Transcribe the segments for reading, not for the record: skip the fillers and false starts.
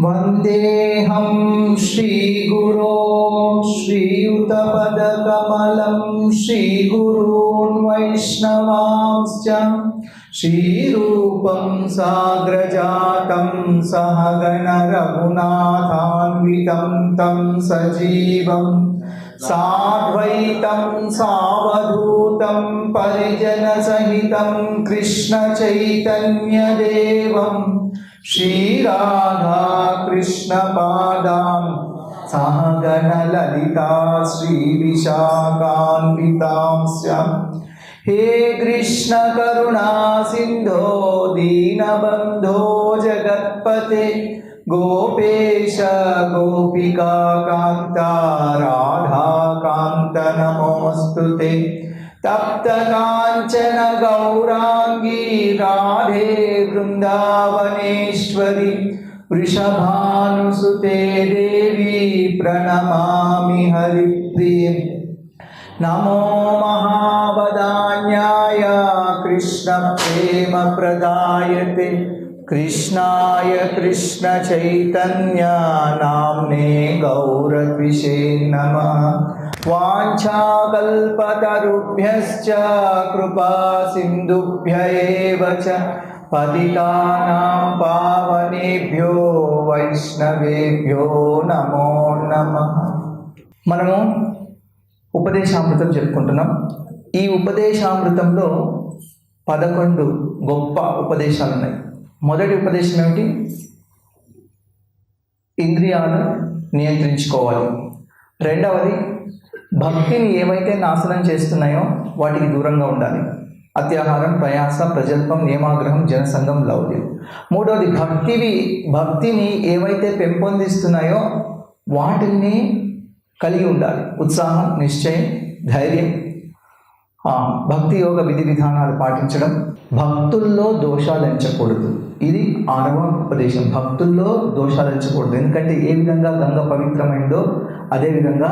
వందేహం శ్రీగురో శ్రీయుతపదకమలం శ్రీగురూన్ వైష్ణవాంశ్చ శ్రీరూపం సాగ్రజాతం సహగణ రఘునాథాన్వితం తం సజీవం సాద్వైతం సావధూతం పరిజన సహితం కృష్ణ చైతన్యదేవం శ్రీరాధా కృష్ణ పాదాం సహగణ లలితా శ్రీ విశాఖాన్వితాంశ్చ హే కృష్ణ కరుణా సింధో దీనబంధో జగత్పతే గోపేశ గోపికా కాంత రాధాకాంత నమోస్తుతే తప్త కాంచన గౌరాంగీ రాధే బృందావనేశ్వరి వృషభానుసుతే దేవి ప్రణమామి హరిప్రియ నమో మహావదాన్యాయ కృష్ణ ప్రేమ ప్రదాయతే కృష్ణాయ కృష్ణ చైతన్య నామ్నే గౌరద్విషే నమః వాంఛాకల్పతరుభ్యశ్చ కృపా సింధుభ్య ఏవ చ పతితానాం పావనేభ్యో వైష్ణవేభ్యో నమో నమః. మనము ఉపదేశామృతం చెప్పుకుంటున్నాం. ఈ ఉపదేశామృతంలో 11 గొప్ప ఉపదేశాలు ఉన్నాయి. మొదటి ఉపదేశం ఏమిటి? ఇంద్రియాలను నియంత్రించుకోవాలి. రెండవది, భక్తిని ఏవైతే నాశనం చేస్తున్నాయో వాటికి దూరంగా ఉండాలి. అత్యాహారం, ప్రయాస, ప్రజల్పం, నియమాగ్రహం, జనసంగం, లౌల్యం. మూడవది, భక్తిని ఏవైతే పెంపొందిస్తున్నాయో వాటిని కలిగి ఉండాలి. ఉత్సాహం, నిశ్చయం, ధైర్యం, భక్తి యోగ విధి విధానాలు పాటించడం, భక్తుల్లో దోషాలు ఎంచకూడదు. ఇది 6వ ఉపదేశం. భక్తుల్లో దోషాలు ఎంచకూడదు. ఎందుకంటే ఏ విధంగా గంగ పవిత్రమైందో అదేవిధంగా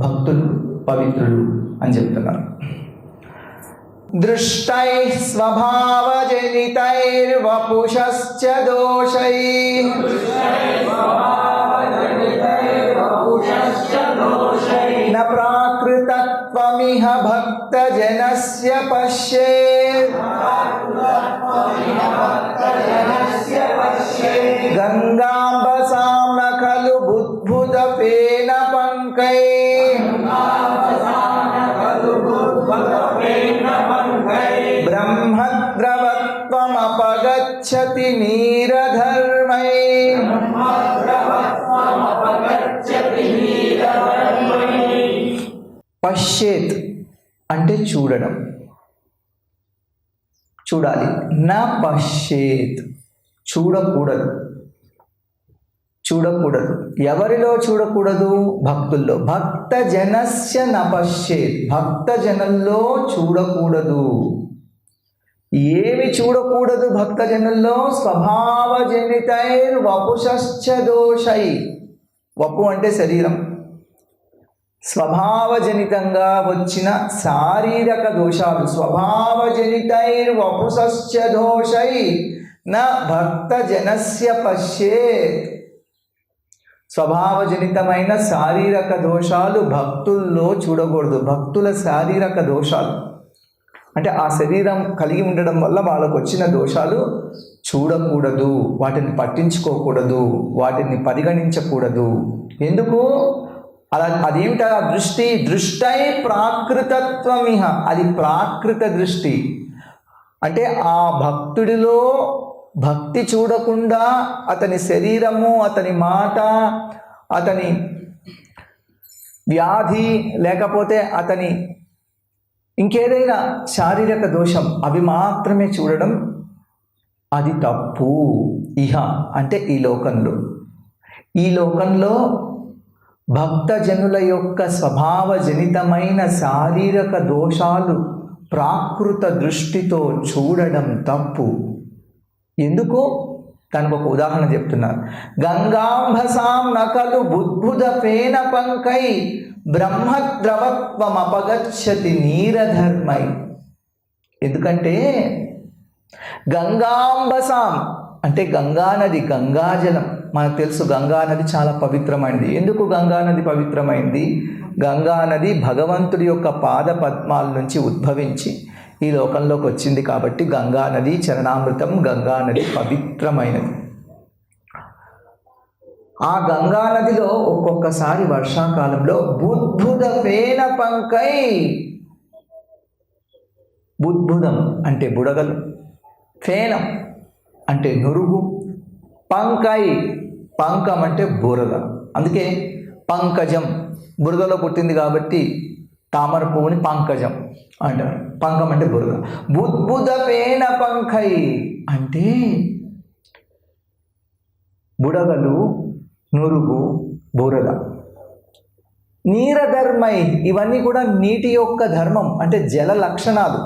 భక్తులు పవిత్రులు అని చెప్తున్నారు. దృష్టై స్వభావజనితైర్వపుషశ్చ దోషై న ప్రాకృతత్వమిహ భక్తజనస్య పశ్యేత్ గంగాంబసాం న ఖలు బుద్భుతపేన పంకై బ్రహ్మద్రవత్వమపగచ్చతి నీరధర్మై. పశ్యేత్ అంటే చూడడం, చూడాలి. నా పశ్యేత్ చూడకూడదు. ఎవరిలో చూడకూడదు? భక్తుల్లో. భక్త జనస్య న పశ్యేత్, భక్త జనంలో చూడకూడదు. ఏమి చూడకూడదు భక్త జనుల్లో? స్వభావజనితైర్ వపుషశ్చ దోషై. వపు అంటే శరీరం. స్వభావజనితంగా వచ్చిన శారీరక దోషాలు. స్వభావజనితైర్ వపుషశ్చ దోషై న భక్త జనస్య పశ్యేత్. స్వభావజనితమైన శారీరక దోషాలు భక్తుల్లో చూడకూడదు. భక్తుల శారీరక దోషాలు అంటే ఆ శరీరం కలిగి ఉండడం వల్ల వాళ్ళకు వచ్చిన దోషాలు చూడకూడదు, వాటిని పట్టించుకోకూడదు, వాటిని పరిగణించకూడదు. ఎందుకు? అదేమిటా దృష్టి? దృష్టై ప్రాకృతత్వమిహ, అది ప్రాకృత దృష్టి. అంటే ఆ భక్తుడిలో భక్తి చూడకుండా అతని శరీరము, అతని మాట, అతని వ్యాధి, లేకపోతే అతని ఇంకేదైనా శారీరక దోషం అవి మాత్రమే చూడడం అది తప్పు. ఇహ అంటే ఈ లోకంలో భక్తజనుల యొక్క స్వభావజనితమైన శారీరక దోషాలు ప్రాకృత దృష్టితో చూడడం తప్పు. ఎందుకు? దానికి ఒక ఉదాహరణ చెప్తున్నారు. గంగాంబసాం నకలు బుద్భుద పేన పంకై బ్రహ్మద్రవత్వమపగచ్చతి నీరధర్మై. ఎందుకంటే గంగాంబసాం అంటే గంగా నది, గంగాజలం, మనకు తెలుసు గంగా నది చాలా పవిత్రమైనది. ఎందుకు గంగా నది పవిత్రమైంది? గంగా నది భగవంతుడి యొక్క పాద పద్మాల నుంచి ఉద్భవించి ఈ లోకంలోకి వచ్చింది కాబట్టి గంగా నది చరణామృతం, గంగా నది పవిత్రమైనది. ఆ గంగా నదిలో ఒక్కొక్కసారి వర్షాకాలంలో బుద్భుద ఫేన పంకై, బుద్భుదం అంటే బుడగలు, ఫేనం అంటే నురుగు, పంకై పంకం అంటే బురద. అందుకే పంకజం బురదలో పుట్టింది కాబట్టి తామర పువ్వుని పంకజం అంటారు. పంకం అంటే బురద. బుద్భుద ఫేన పంకై అంటే బుడగలు, నురుగు, బురద. నీరధర్మై ఇవన్నీ కూడా నీటి యొక్క ధర్మం, అంటే జల లక్షణాలు.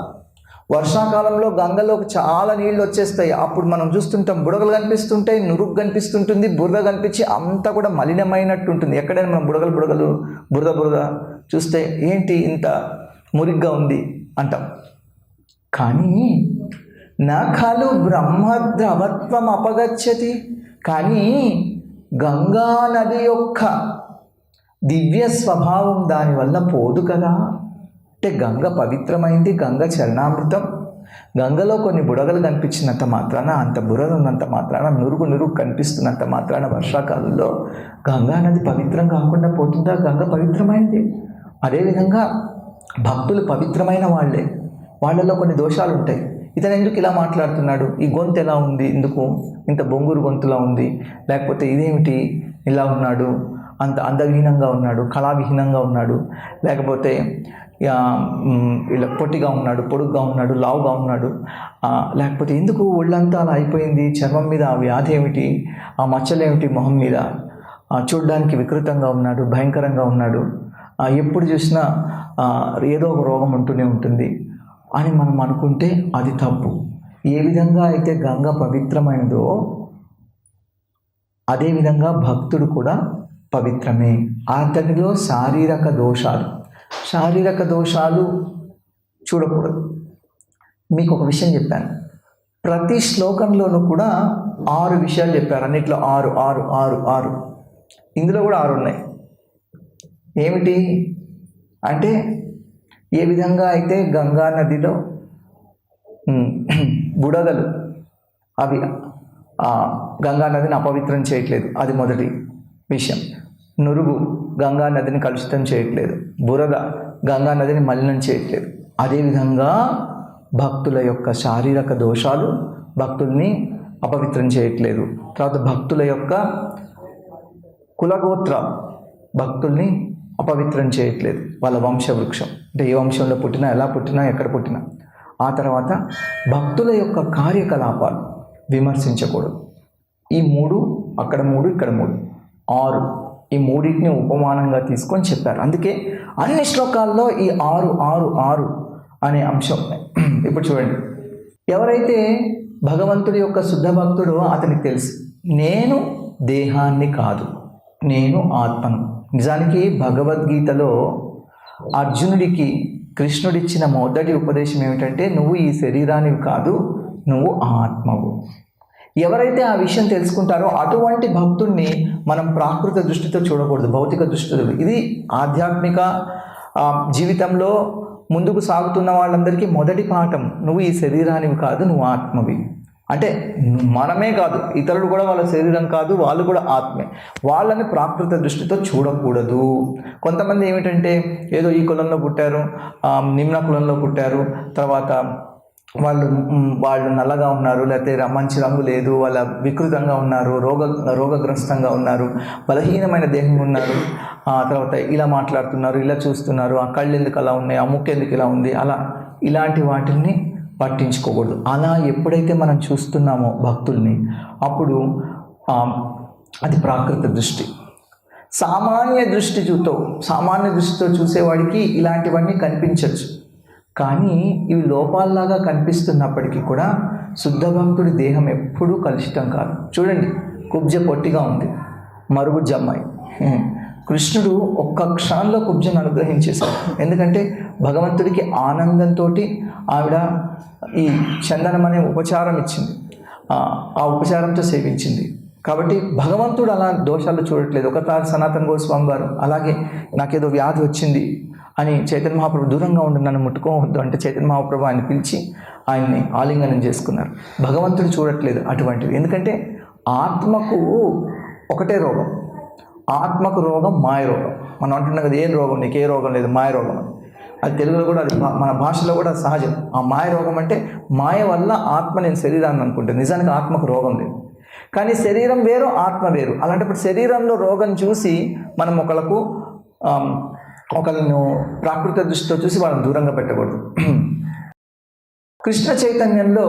వర్షాకాలంలో గంగలోకి చాలా నీళ్ళు వచ్చేస్తాయి. అప్పుడు మనం చూస్తుంటాం బుడగలు కనిపిస్తుంటాయి, నురుగు కనిపిస్తుంటుంది, బురద కనిపించి అంతా కూడా మలినమైనట్టు ఉంటుంది. ఎక్కడైనా మనం బుడగలు బురద చూస్తే ఏంటి ఇంత మురిగ్గా ఉంది అంటాం. కానీ నా ఖలు బ్రహ్మద్రవత్వం అపగచ్చతి, కానీ గంగా నది యొక్క దివ్య స్వభావం దానివల్ల పోదు కదా. అంటే గంగ పవిత్రమైంది, గంగ చరణామృతం. గంగలో కొన్ని బుడగలు కనిపించినంత మాత్రాన, అంత బురద ఉన్నంత మాత్రాన, నురుగు కనిపిస్తున్నంత మాత్రాన వర్షాకాలంలో గంగా నది పవిత్రం కాకుండా పోతుందా? గంగ పవిత్రమైంది. అదేవిధంగా భక్తులు పవిత్రమైన వాళ్ళే, వాళ్ళలో కొన్ని దోషాలు ఉంటాయి. ఇతను ఎందుకు ఇలా మాట్లాడుతున్నాడు, ఈ గొంతు ఎలా ఉంది, ఎందుకు ఇంత బొంగురు గొంతులా ఉంది, లేకపోతే ఇదేమిటి ఇలా ఉన్నాడు, అంత అందవిహీనంగా ఉన్నాడు, కళావిహీనంగా ఉన్నాడు, లేకపోతే ఇలా పొట్టిగా ఉన్నాడు, పొడుగ్గా ఉన్నాడు, లావుగా ఉన్నాడు, లేకపోతే ఎందుకు ఒళ్ళంతా అలా అయిపోయింది, చర్మం మీద ఆ వ్యాధి ఏమిటి, ఆ మచ్చలేమిటి మొహం మీద, చూడడానికి వికృతంగా ఉన్నాడు, భయంకరంగా ఉన్నాడు, ఎప్పుడు చూసినా ఏదో ఒక రోగం ఉంటూనే ఉంటుంది అని మనం అనుకుంటే అది తప్పు. ఏ విధంగా అయితే గంగ పవిత్రమైనదో అదేవిధంగా భక్తుడు కూడా పవిత్రమే. అతనిలో శారీరక దోషాలు చూడకూడదు. మీకు ఒక విషయం చెప్పాను, ప్రతి శ్లోకంలోనూ కూడా 6 విషయాలు చెప్పారు. అన్నిట్లో 6. ఇందులో కూడా 6 ఉన్నాయి. ఏమిటి అంటే, ఏ విధంగా అయితే గంగా నదిలో బుడగలు అవి గంగా నదిని అపవిత్రం చేయట్లేదు, అది మొదటి విషయం. నురుగు గంగా నదిని కలుషితం చేయట్లేదు, బురద గంగా నదిని మలినం చేయట్లేదు. అదేవిధంగా భక్తుల యొక్క శారీరక దోషాలు భక్తుల్ని అపవిత్రం చేయట్లేదు. తర్వాత భక్తుల యొక్క కులగోత్రాలు భక్తుల్ని అపవిత్రం చేయట్లేదు, వాళ్ళ వంశవృక్షం అంటే ఏ వంశంలో పుట్టినా, ఎలా పుట్టినా, ఎక్కడ పుట్టినా. ఆ తర్వాత భక్తుల యొక్క కార్యకలాపాలు విమర్శించకూడదు. ఈ 3, అక్కడ 3, ఇక్కడ 3, 6, ఈ మూడింటిని ఉపమానంగా తీసుకొని చెప్పారు. అందుకే అన్ని శ్లోకాల్లో ఈ 6 అనే అంశం ఉన్నాయి. ఇప్పుడు చూడండి, ఎవరైతే భగవంతుడి యొక్క శుద్ధ భక్తుడో అతనికి తెలుసు, నేను దేహాన్ని కాదు, నేను ఆత్మను. నిజానికి భగవద్గీతలో అర్జునుడికి కృష్ణుడిచ్చిన మొదటి ఉపదేశం ఏమిటంటే, నువ్వు ఈ శరీరానివి కాదు, నువ్వు ఆత్మవు. ఎవరైతే ఆ విషయం తెలుసుకుంటారో అటువంటి భక్తుడిని మనం ప్రాకృత దృష్టితో చూడకూడదు, భౌతిక దృష్టితో. ఇది ఆధ్యాత్మిక జీవితంలో ముందుకు సాగుతున్న వాళ్ళందరికీ మొదటి పాఠం. నువ్వు ఈ శరీరానివి కాదు, నువ్వు ఆత్మవి. అంటే మనమే కాదు, ఇతరులు కూడా వాళ్ళ శరీరం కాదు, వాళ్ళు కూడా ఆత్మే. వాళ్ళని ప్రాకృత దృష్టితో చూడకూడదు. కొంతమంది ఏమిటంటే, ఏదో ఈ కులంలో పుట్టారు, నిమ్న కులంలో పుట్టారు, తర్వాత వాళ్ళు నల్లగా ఉన్నారు, లేకపోతే మంచి రంగు లేదు, వాళ్ళ వికృతంగా ఉన్నారు, రోగగ్రస్తంగా ఉన్నారు, బలహీనమైన దేహం ఉన్నారు, తర్వాత ఇలా మాట్లాడుతున్నారు, ఇలా చూస్తున్నారు, ఆ కళ్ళు ఎందుకు అలా ఉన్నాయి, ఆ ముక్కు ఎందుకు ఇలా ఉంది, ఇలాంటి వాటిని పట్టించుకోకూడదు. అలా ఎప్పుడైతే మనం చూస్తున్నామో భక్తుల్ని, అప్పుడు అది ప్రాకృత దృష్టి. సామాన్య దృష్టితో చూసేవాడికి ఇలాంటివన్నీ కనిపించవచ్చు. కానీ ఇవి లోపాల్లాగా కనిపిస్తున్నప్పటికీ కూడా శుద్ధ భక్తుడి దేహం ఎప్పుడూ కలుషితం కాదు. చూడండి, కుబ్జ పొట్టిగా ఉంది, మరుగుజ్జు అమ్మాయి. కృష్ణుడు ఒక్క క్షణంలో కుబ్జను అనుగ్రహించేశాడు. ఎందుకంటే భగవంతుడికి ఆనందంతో ఆవిడ ఈ చందనం అనే ఉపచారం ఇచ్చింది, ఆ ఉపచారంతో సేవించింది. కాబట్టి భగవంతుడు అలా దోషాలు చూడట్లేదు. ఒకసారి సనాతన గోస్వామి గారు అలాగే నాకేదో వ్యాధి వచ్చింది అని చైతన్య మహాప్రభు దూరంగా ఉండి నన్ను ముట్టుకోవద్దు అంటే చైతన్య మహాప్రభు ఆయన్ని పిలిచి ఆయన్ని ఆలింగనం చేసుకున్నారు. భగవంతుడు చూడట్లేదు అటువంటివి. ఎందుకంటే ఆత్మకు ఒకటే రోగం, ఆత్మకు రోగం మాయ రోగం. మనం అంటున్నాం కదా, ఏం రోగం నీకు, ఏ రోగం లేదు, మాయ రోగం అని. అది తెలుగులో కూడా, అది మన భాషలో కూడా సహజం. ఆ మాయ రోగం అంటే మాయ వల్ల ఆత్మ నేను శరీరాన్ని అనుకుంటాను, నిజానికి ఆత్మకు రోగం లేదు. కానీ శరీరం వేరు, ఆత్మ వేరు. అలాంటప్పుడు శరీరంలో రోగం చూసి మనం ఒకళ్ళను ప్రాకృత దృష్టితో చూసి వాళ్ళని దూరంగా పెట్టకూడదు. కృష్ణ చైతన్యంలో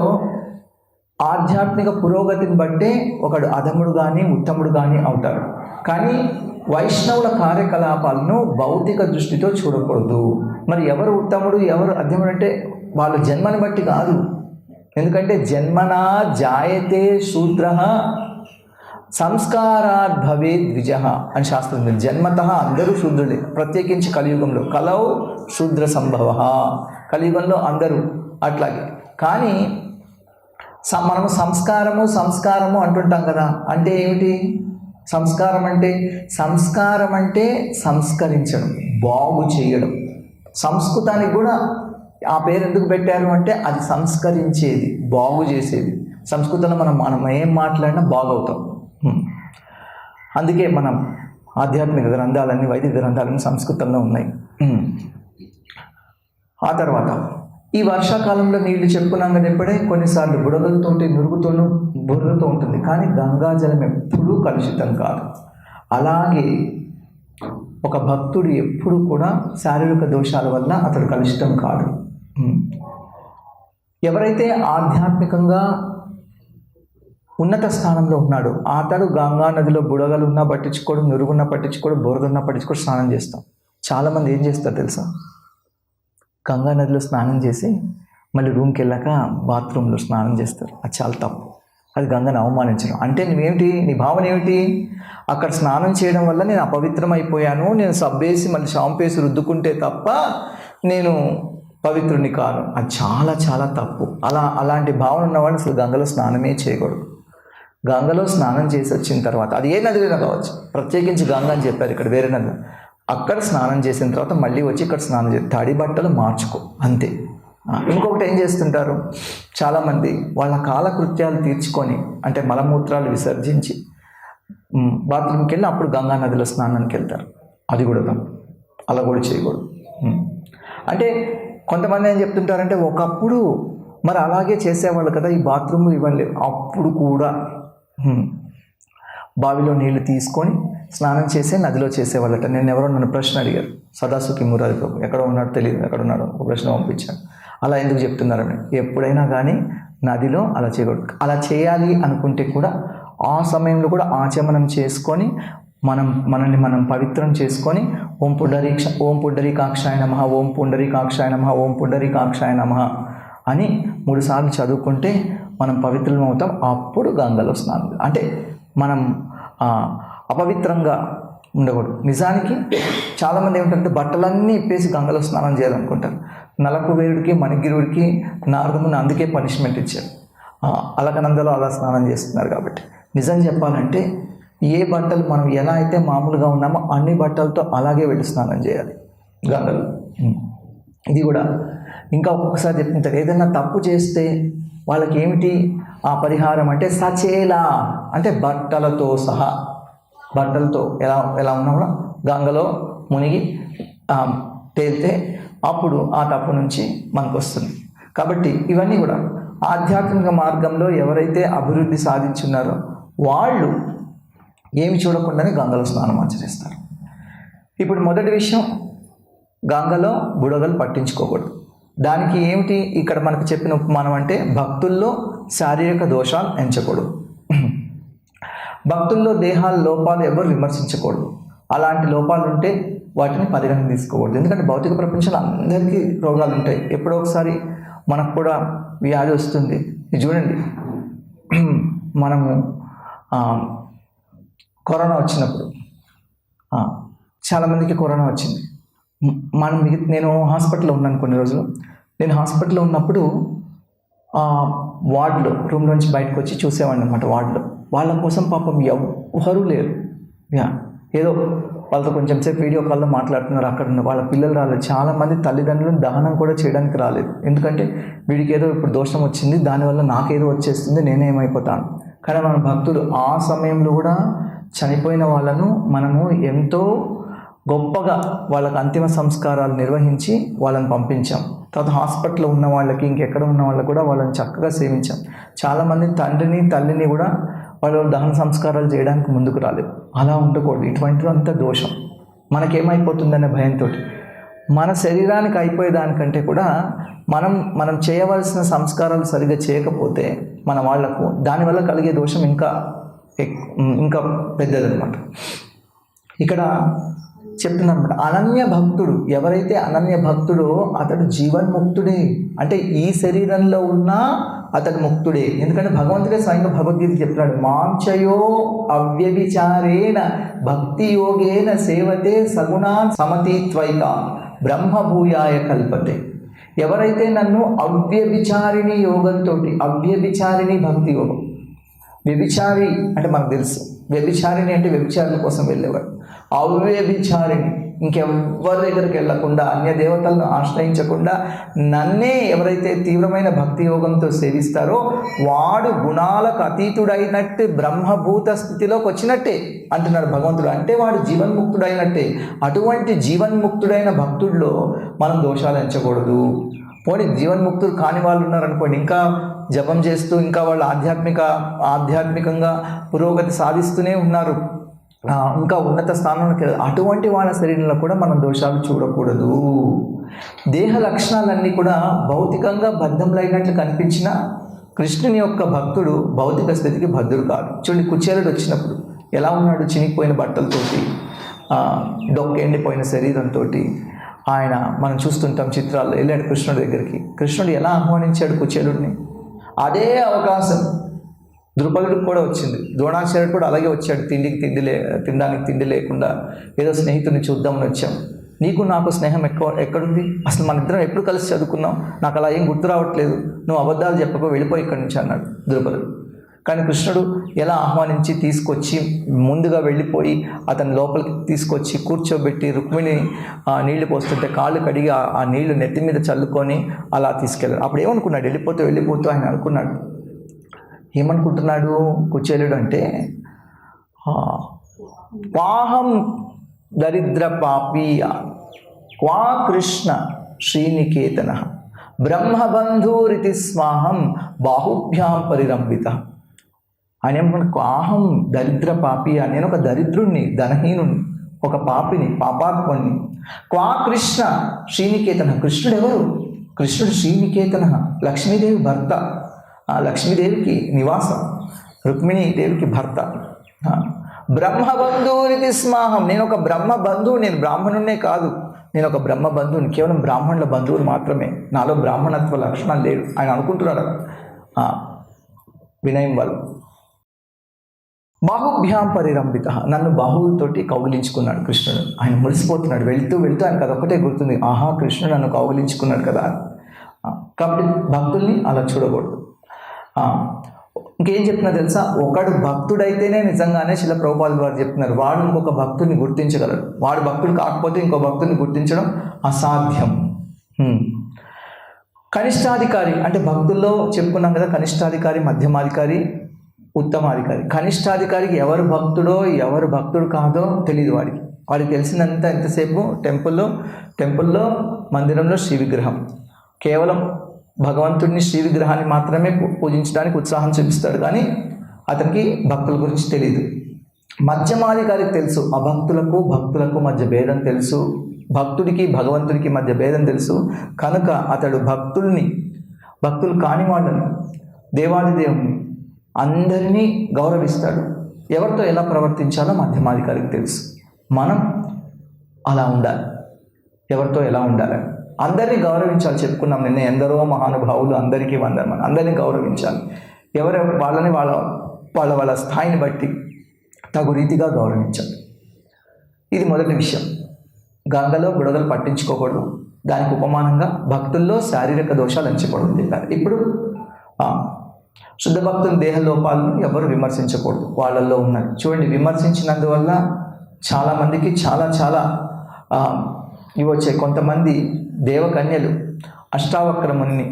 ఆధ్యాత్మిక పురోగతిని బట్టే ఒకడు అధముడు కానీ ఉత్తముడు కానీ అవుతాడు. కానీ వైష్ణవుల కార్యకలాపాలను భౌతిక దృష్టితో చూడకూడదు. మరి ఎవరు ఉత్తముడు ఎవరు అధముడు అంటే వాళ్ళ జన్మని బట్టి కాదు. ఎందుకంటే జన్మనా జాయతే శూద్ర సంస్కారాద్ భవే ద్విజ అని శాస్త్రం. జన్మత అందరూ శూద్రులే, ప్రత్యేకించి కలియుగంలో కలౌ శూద్ర సంభవ, కలియుగంలో అందరూ అట్లాగే. కానీ మనం సంస్కారము అంటుంటాం కదా, అంటే ఏమిటి సంస్కారం అంటే? సంస్కారం అంటే సంస్కరించడం, బాగు చేయడం. సంస్కృతానికి కూడా ఆ పేరు ఎందుకు పెట్టారు అంటే అది సంస్కరించేది, బాగు చేసేది. సంస్కృతంలో మనం ఏం మాట్లాడినా బాగవుతాం. అందుకే మనం ఆధ్యాత్మిక గ్రంథాలన్నీ, వైదిక గ్రంథాలన్నీ సంస్కృతంలో ఉన్నాయి. ఆ తర్వాత ఈ వర్షాకాలంలో నీళ్లు చెప్పుకున్నాం కదా, ఎప్పుడే కొన్నిసార్లు బుడగలతోటి నురుగుతోనూ బురదతో ఉంటుంది. కానీ గంగాజలం ఎప్పుడూ కలుషితం కాదు. అలాగే ఒక భక్తుడు ఎప్పుడు కూడా శారీరక దోషాల వల్ల అతడు కలుషితం కాడు. ఎవరైతే ఆధ్యాత్మికంగా ఉన్నత స్థానంలో ఉన్నాడో అతడు గంగా నదిలో బుడగలు ఉన్నా పట్టించుకోడు, నురుగున్నా పట్టించుకోడు, బురదన్నా పట్టించుకోడు, స్నానం చేస్తాం. చాలామంది ఏం చేస్తారు తెలుసా, గంగా నదిలో స్నానం చేసి మళ్ళీ రూమ్కి వెళ్ళాక బాత్రూంలో స్నానం చేస్తారు. అది చాలా తప్పు. అది గంగను అవమానించడం. అంటే నువ్వేమిటి, నీ భావన ఏమిటి? అక్కడ స్నానం చేయడం వల్ల నేను అపవిత్రం అయిపోయాను, నేను సబ్బేసి మళ్ళీ షాంపేసి రుద్దుకుంటే తప్ప నేను పవిత్రుని కాను. అది చాలా చాలా తప్పు. అలాంటి భావన ఉన్నవాడు అసలు గంగలో స్నానమే చేయకూడదు. గంగలో స్నానం చేసి వచ్చిన తర్వాత, అది ఏ నదిలో కావచ్చు, ప్రత్యేకించి గంగ అని చెప్పారు, ఇక్కడ వేరే నది, అక్కడ స్నానం చేసిన తర్వాత మళ్ళీ వచ్చి ఇక్కడ స్నానం చేసి తడి బట్టలు మార్చుకో, అంతే. ఇంకొకటి ఏం చేస్తుంటారు చాలామంది, వాళ్ళ కాలకృత్యాలు తీర్చుకొని అంటే మలమూత్రాలు విసర్జించి బాత్రూమ్కి వెళ్ళి అప్పుడు గంగా నదిలో స్నానానికి వెళ్తారు. అది కూడా తప్పు, అలా కూడా చేయకూడదు. అంటే కొంతమంది ఏం చెప్తుంటారంటే, ఒకప్పుడు మరి అలాగే చేసేవాళ్ళు కదా, ఈ బాత్రూమ్ ఇవ్వండి, అప్పుడు కూడా బావిలో నీళ్లు తీసుకొని స్నానం చేసే నదిలో చేసేవాళ్ళట. నన్ను ప్రశ్న అడిగారు, సదాసుకి మురారి ప్రభు ఎక్కడ ఉన్నాడో తెలియదు, ఎక్కడ ఉన్నాడో ఒక ప్రశ్న పంపించాను. అలా ఎందుకు చెప్తున్నారని, ఎప్పుడైనా కానీ నదిలో అలా చేయకూడదు. అలా చేయాలి అనుకుంటే కూడా ఆ సమయంలో కూడా ఆచమనం చేసుకొని మనల్ని పవిత్రం చేసుకొని ఓం పుండరీకాక్షాయ నమః, ఓం పుండరీకాక్షాయ నమః, ఓం పుండరీకాక్షాయ నమః అని 3 సార్లు చదువుకుంటే మనం పవిత్రం అవుతాం. అప్పుడు గంగలో స్నానం. అంటే మనం అపవిత్రంగా ఉండకూడదు. నిజానికి చాలామంది ఏమిటంటే బట్టలన్నీ ఇప్పేసి గంగలో స్నానం చేయాలనుకుంటారు. నలకుబేరుడికి మణిగిరుడికి నారదముని అందుకే పనిష్మెంట్ ఇచ్చారు, అలకనందలో అలా స్నానం చేస్తున్నారు కాబట్టి. నిజం చెప్పాలంటే ఏ బట్టలు మనం ఎలా అయితే మామూలుగా ఉన్నామో అన్ని బట్టలతో అలాగే వెళ్ళి స్నానం చేయాలి గంగలో. ఇది కూడా ఇంకా ఒక్కొక్కసారి చెప్తుంటారు, ఏదైనా తప్పు చేస్తే వాళ్ళకి ఏమిటి ఆ పరిహారం అంటే సచేలా, అంటే బట్టలతో సహా, బట్టలతో ఎలా ఉన్నా కూడా గంగలో మునిగి తేలితే అప్పుడు ఆ తప్పు నుంచి మనకు వస్తుంది. కాబట్టి ఇవన్నీ కూడా ఆధ్యాత్మిక మార్గంలో ఎవరైతే అభివృద్ధి సాధించున్నారో వాళ్ళు ఏమి చూడకుండానే గంగలో స్నానం ఆచరిస్తారు. ఇప్పుడు మొదటి విషయం, గంగలో బుడగలు పట్టించుకోకూడదు. దానికి ఏమిటి ఇక్కడ మనకు చెప్పిన ఉపమానం అంటే భక్తుల్లో శారీరక దోషాలు ఎంచకూడదు, భక్తుల్లో దేహాల లోపాలు ఎవరు విమర్శించకూడదు. అలాంటి లోపాలు ఉంటే వాటిని పరిగణన తీసుకోకూడదు. ఎందుకంటే భౌతిక ప్రపంచంలో అందరికీ రోగాలు ఉంటాయి. ఎప్పుడో ఒకసారి మనకు కూడా వ్యాధి వస్తుంది. ఇది చూడండి, మనము కరోనా వచ్చినప్పుడు చాలామందికి కరోనా వచ్చింది. నేను హాస్పిటల్లో ఉన్నాను కొన్ని రోజులు. నేను హాస్పిటల్లో ఉన్నప్పుడు వార్డులో రూమ్ నుంచి బయటకు వచ్చి చూసేవాడిని అనమాట. వార్డులో వాళ్ళ కోసం పాపం ఎవ్వరూ లేరు. ఏదో వాళ్ళతో కొంచెం సేపు వీడియో కాల్లో మాట్లాడుతున్నారు, అక్కడ ఉన్న వాళ్ళ పిల్లలు రాలేదు. చాలామంది తల్లిదండ్రులను దహనం కూడా చేయడానికి రాలేదు. ఎందుకంటే వీడికి ఏదో ఇప్పుడు దోషం వచ్చింది, దానివల్ల నాకేదో వచ్చేస్తుంది, నేనేమైపోతాను. కానీ మన భక్తులు ఆ సమయంలో కూడా చనిపోయిన వాళ్ళను మనము ఎంతో గొప్పగా వాళ్ళకి అంతిమ సంస్కారాలు నిర్వహించి వాళ్ళని పంపించాం. తర్వాత హాస్పిటల్లో ఉన్న వాళ్ళకి, ఇంకెక్కడ ఉన్న వాళ్ళకి కూడా వాళ్ళని చక్కగా సేవించాం. చాలామంది తండ్రిని తల్లిని కూడా వాళ్ళు దహన సంస్కారాలు చేయడానికి ముందుకు రాలేదు. అలా ఉండకూడదు. ఇటువంటిదంతా దోషం. మనకేమైపోతుందనే భయంతో మన శరీరానికి అయిపోయేదానికంటే కూడా మనం చేయవలసిన సంస్కారాలు సరిగ్గా చేయకపోతే మన వాళ్లకు దానివల్ల కలిగే దోషం ఇంకా పెద్దదన్నమాట. ఇక్కడ చెప్తున్నమాట అనన్య భక్తుడు, ఎవరైతే అనన్య భక్తుడో అతడు జీవన్ముక్తుడే. అంటే ఈ శరీరంలో ఉన్న అతడు ముక్తుడే. ఎందుకంటే భగవంతుడే స్వయంగా భగవద్గీత చెప్తున్నాడు, మాంచయో అవ్యభిచారేణ భక్తి యోగేన సేవతే సగుణాన్ సమతీత్వైక బ్రహ్మభూయాయ కల్పతే. ఎవరైతే నన్ను అవ్యభిచారిణి యోగంతో, అవ్యభిచారిణి భక్తి యోగం, వ్యభిచారి అంటే మనకు తెలుసు, వ్యభిచారిణి అంటే వ్యభిచారుల కోసం వెళ్ళేవాడు. అవ్యభిచారిణి ఇంకెవ్వరి దగ్గరికి వెళ్ళకుండా, అన్య దేవతలను ఆశ్రయించకుండా నన్నే ఎవరైతే తీవ్రమైన భక్తి యోగంతో సేవిస్తారో వాడు గుణాలకు అతీతుడైనట్టు బ్రహ్మభూత స్థితిలోకి వచ్చినట్టే అంటున్నాడు భగవంతుడు. అంటే వాడు జీవన్ముక్తుడైనట్టే. అటువంటి జీవన్ముక్తుడైన భక్తుడిలో మనం దోషాలు ఎంచకూడదు. పోనీ జీవన్ముక్తులు కాని వాళ్ళు ఉన్నారనుకోండి, ఇంకా జపం చేస్తూ ఇంకా వాళ్ళు ఆధ్యాత్మికంగా పురోగతి సాధిస్తూనే ఉన్నారు, ఇంకా ఉన్నత స్థానానికి, అటువంటి వాళ్ళ శరీరంలో కూడా మనం దోషాలు చూడకూడదు. దేహ లక్షణాలన్నీ కూడా భౌతికంగా బద్ధంలైనట్లు కనిపించిన కృష్ణుని యొక్క భక్తుడు భౌతిక స్థితికి బద్ధుడు కాదు. చూడండి, కుచేలుడు వచ్చినప్పుడు ఎలా ఉన్నాడు? చినిగిపోయిన బట్టలతోటి, డొక్కెండిపోయిన శరీరంతో ఆయన మనం చూస్తుంటాం చిత్రాల్లో. వెళ్ళాడు కృష్ణుడి దగ్గరికి. కృష్ణుడు ఎలా ఆహ్వానించాడు కుచేలుడిని? అదే అవకాశం ద్రుపదుడికి కూడా వచ్చింది. ద్రోణాచార్యుడు కూడా అలాగే వచ్చాడు. తినడానికి తిండి లేకుండా ఏదో స్నేహితుడిని చూద్దామని వచ్చాం. నీకు నాకు స్నేహం ఎక్కడుంది? అసలు మన ఇద్దరం ఎప్పుడు కలిసి చదువుకున్నాం? నాకు అలా ఏం గుర్తు రావట్లేదు. నువ్వు అబద్ధాలు చెప్పకు, వెళ్ళిపోయి ఇక్కడి నుంచి అన్నాడు ద్రుపదుడు. కానీ కృష్ణుడు ఎలా ఆహ్వానించి తీసుకొచ్చి ముందుగా వెళ్ళిపోయి అతని లోపలికి తీసుకొచ్చి కూర్చోబెట్టి రుక్మిణి నీళ్లు పోస్తుంటే కాళ్ళు కడిగి ఆ నీళ్లు నెత్తి మీద చల్లుకొని అలా తీసుకెళ్ళాడు. అప్పుడు ఏమనుకున్నాడు? వెళ్ళిపోతూ ఆయన అనుకున్నాడు, ఏమనుకుంటున్నాడు కుచేలుడు అంటే, వాహం దరిద్ర పాపీయ క్వా కృష్ణ శ్రీనికేతన బ్రహ్మబంధూరితి స్వాహం బాహుభ్యాం పరిరంభిత. ఆయన ఏమనుకో, ఆహం దరిద్ర పాపి, నేను ఒక దరిద్రుణ్ణి, ధనహీనుణ్ణి, ఒక పాపిని, పాపాత్ముణ్ణి. క్వా కృష్ణ శ్రీనికేతన, కృష్ణుడు ఎవరు? కృష్ణుడు శ్రీనికేతన, లక్ష్మీదేవి భర్త, లక్ష్మీదేవికి నివాసం, రుక్మిణీదేవికి భర్త. బ్రహ్మబంధువునితి స్మాహం, నేను ఒక బ్రహ్మబంధువు, నేను బ్రాహ్మణున్నే కాదు, నేను ఒక బ్రహ్మబంధువుని, కేవలం బ్రాహ్మణుల బంధువులు మాత్రమే, నాలో బ్రాహ్మణత్వ లక్షణాలు లేవు ఆయన అనుకుంటున్నాడు వినయం వల్ల. బాహుభ్యాం పరిరంభిత, నన్ను బాహువులతోటి కౌగిలించుకున్నాడు కృష్ణుడు. ఆయన మురిసిపోతున్నాడు. వెళ్తూ ఆయనకు అదొక్కటే గుర్తుంది, ఆహా కృష్ణుడు నన్ను కౌగిలించుకున్నాడు కదా. కాబట్టి భక్తుల్ని అలా చూడకూడదు. ఇంకేం చెప్తున్నా తెలుసా? ఒకడు భక్తుడైతేనే నిజంగానే శిల ప్రభుపాదుల వారు చెప్తున్నారు, వాడు ఇంకొక భక్తుడిని గుర్తించగలడు. వాడు భక్తుడు కాకపోతే ఇంకో భక్తుడిని గుర్తించడం అసాధ్యం. కనిష్టాధికారి అంటే భక్తుల్లో చెప్పుకున్నాం కదా, కనిష్టాధికారి, మధ్యమాధికారి, ఉత్తమాధికారి. కనిష్టాధికారికి ఎవరు భక్తుడో ఎవరు భక్తుడు కాదో తెలియదు. వాడికి తెలిసినంత ఎంతసేపు టెంపుల్లో మందిరంలో శ్రీ విగ్రహం, కేవలం భగవంతుడిని శ్రీ విగ్రహాన్ని మాత్రమే పూజించడానికి ఉత్సాహం చూపిస్తాడు, కానీ అతనికి భక్తుల గురించి తెలియదు. మధ్యమాధికారికి తెలుసు, భక్తులకు మధ్య భేదం తెలుసు, భక్తుడికి భగవంతుడికి మధ్య భేదం తెలుసు. కనుక అతడు భక్తులు కాని వాళ్ళని, దేవాదిదేవుని అందరినీ గౌరవిస్తాడు. ఎవరితో ఎలా ప్రవర్తించాలో మధ్యమాధికారికి తెలుసు. మనం అలా ఉండాలి, ఎవరితో ఎలా ఉండాలి, అందరినీ గౌరవించాలి. చెప్పుకున్నాం నిన్న, ఎందరో మహానుభావులు, అందరికీ వందనం, అందరినీ గౌరవించాలి. వాళ్ళని వాళ్ళ స్థాయిని బట్టి తగు రీతిగా గౌరవించాలి. ఇది మొదటి విషయం. గంగలో బుడగలు పట్టించుకోకూడదు. దానికి ఉపమానంగా భక్తుల్లో శారీరక దోషాలు ఎంచకూడదు చెప్పారు. ఇప్పుడు శుద్ధ భక్తుల దేహ లోపాలను ఎవరు విమర్శించకూడదు, వాళ్ళల్లో ఉన్నాయి. చూడండి, విమర్శించినందువల్ల చాలామందికి చాలా చాలా ఇవి వచ్చాయి. కొంతమంది దేవకన్యలు అష్టావక్రముని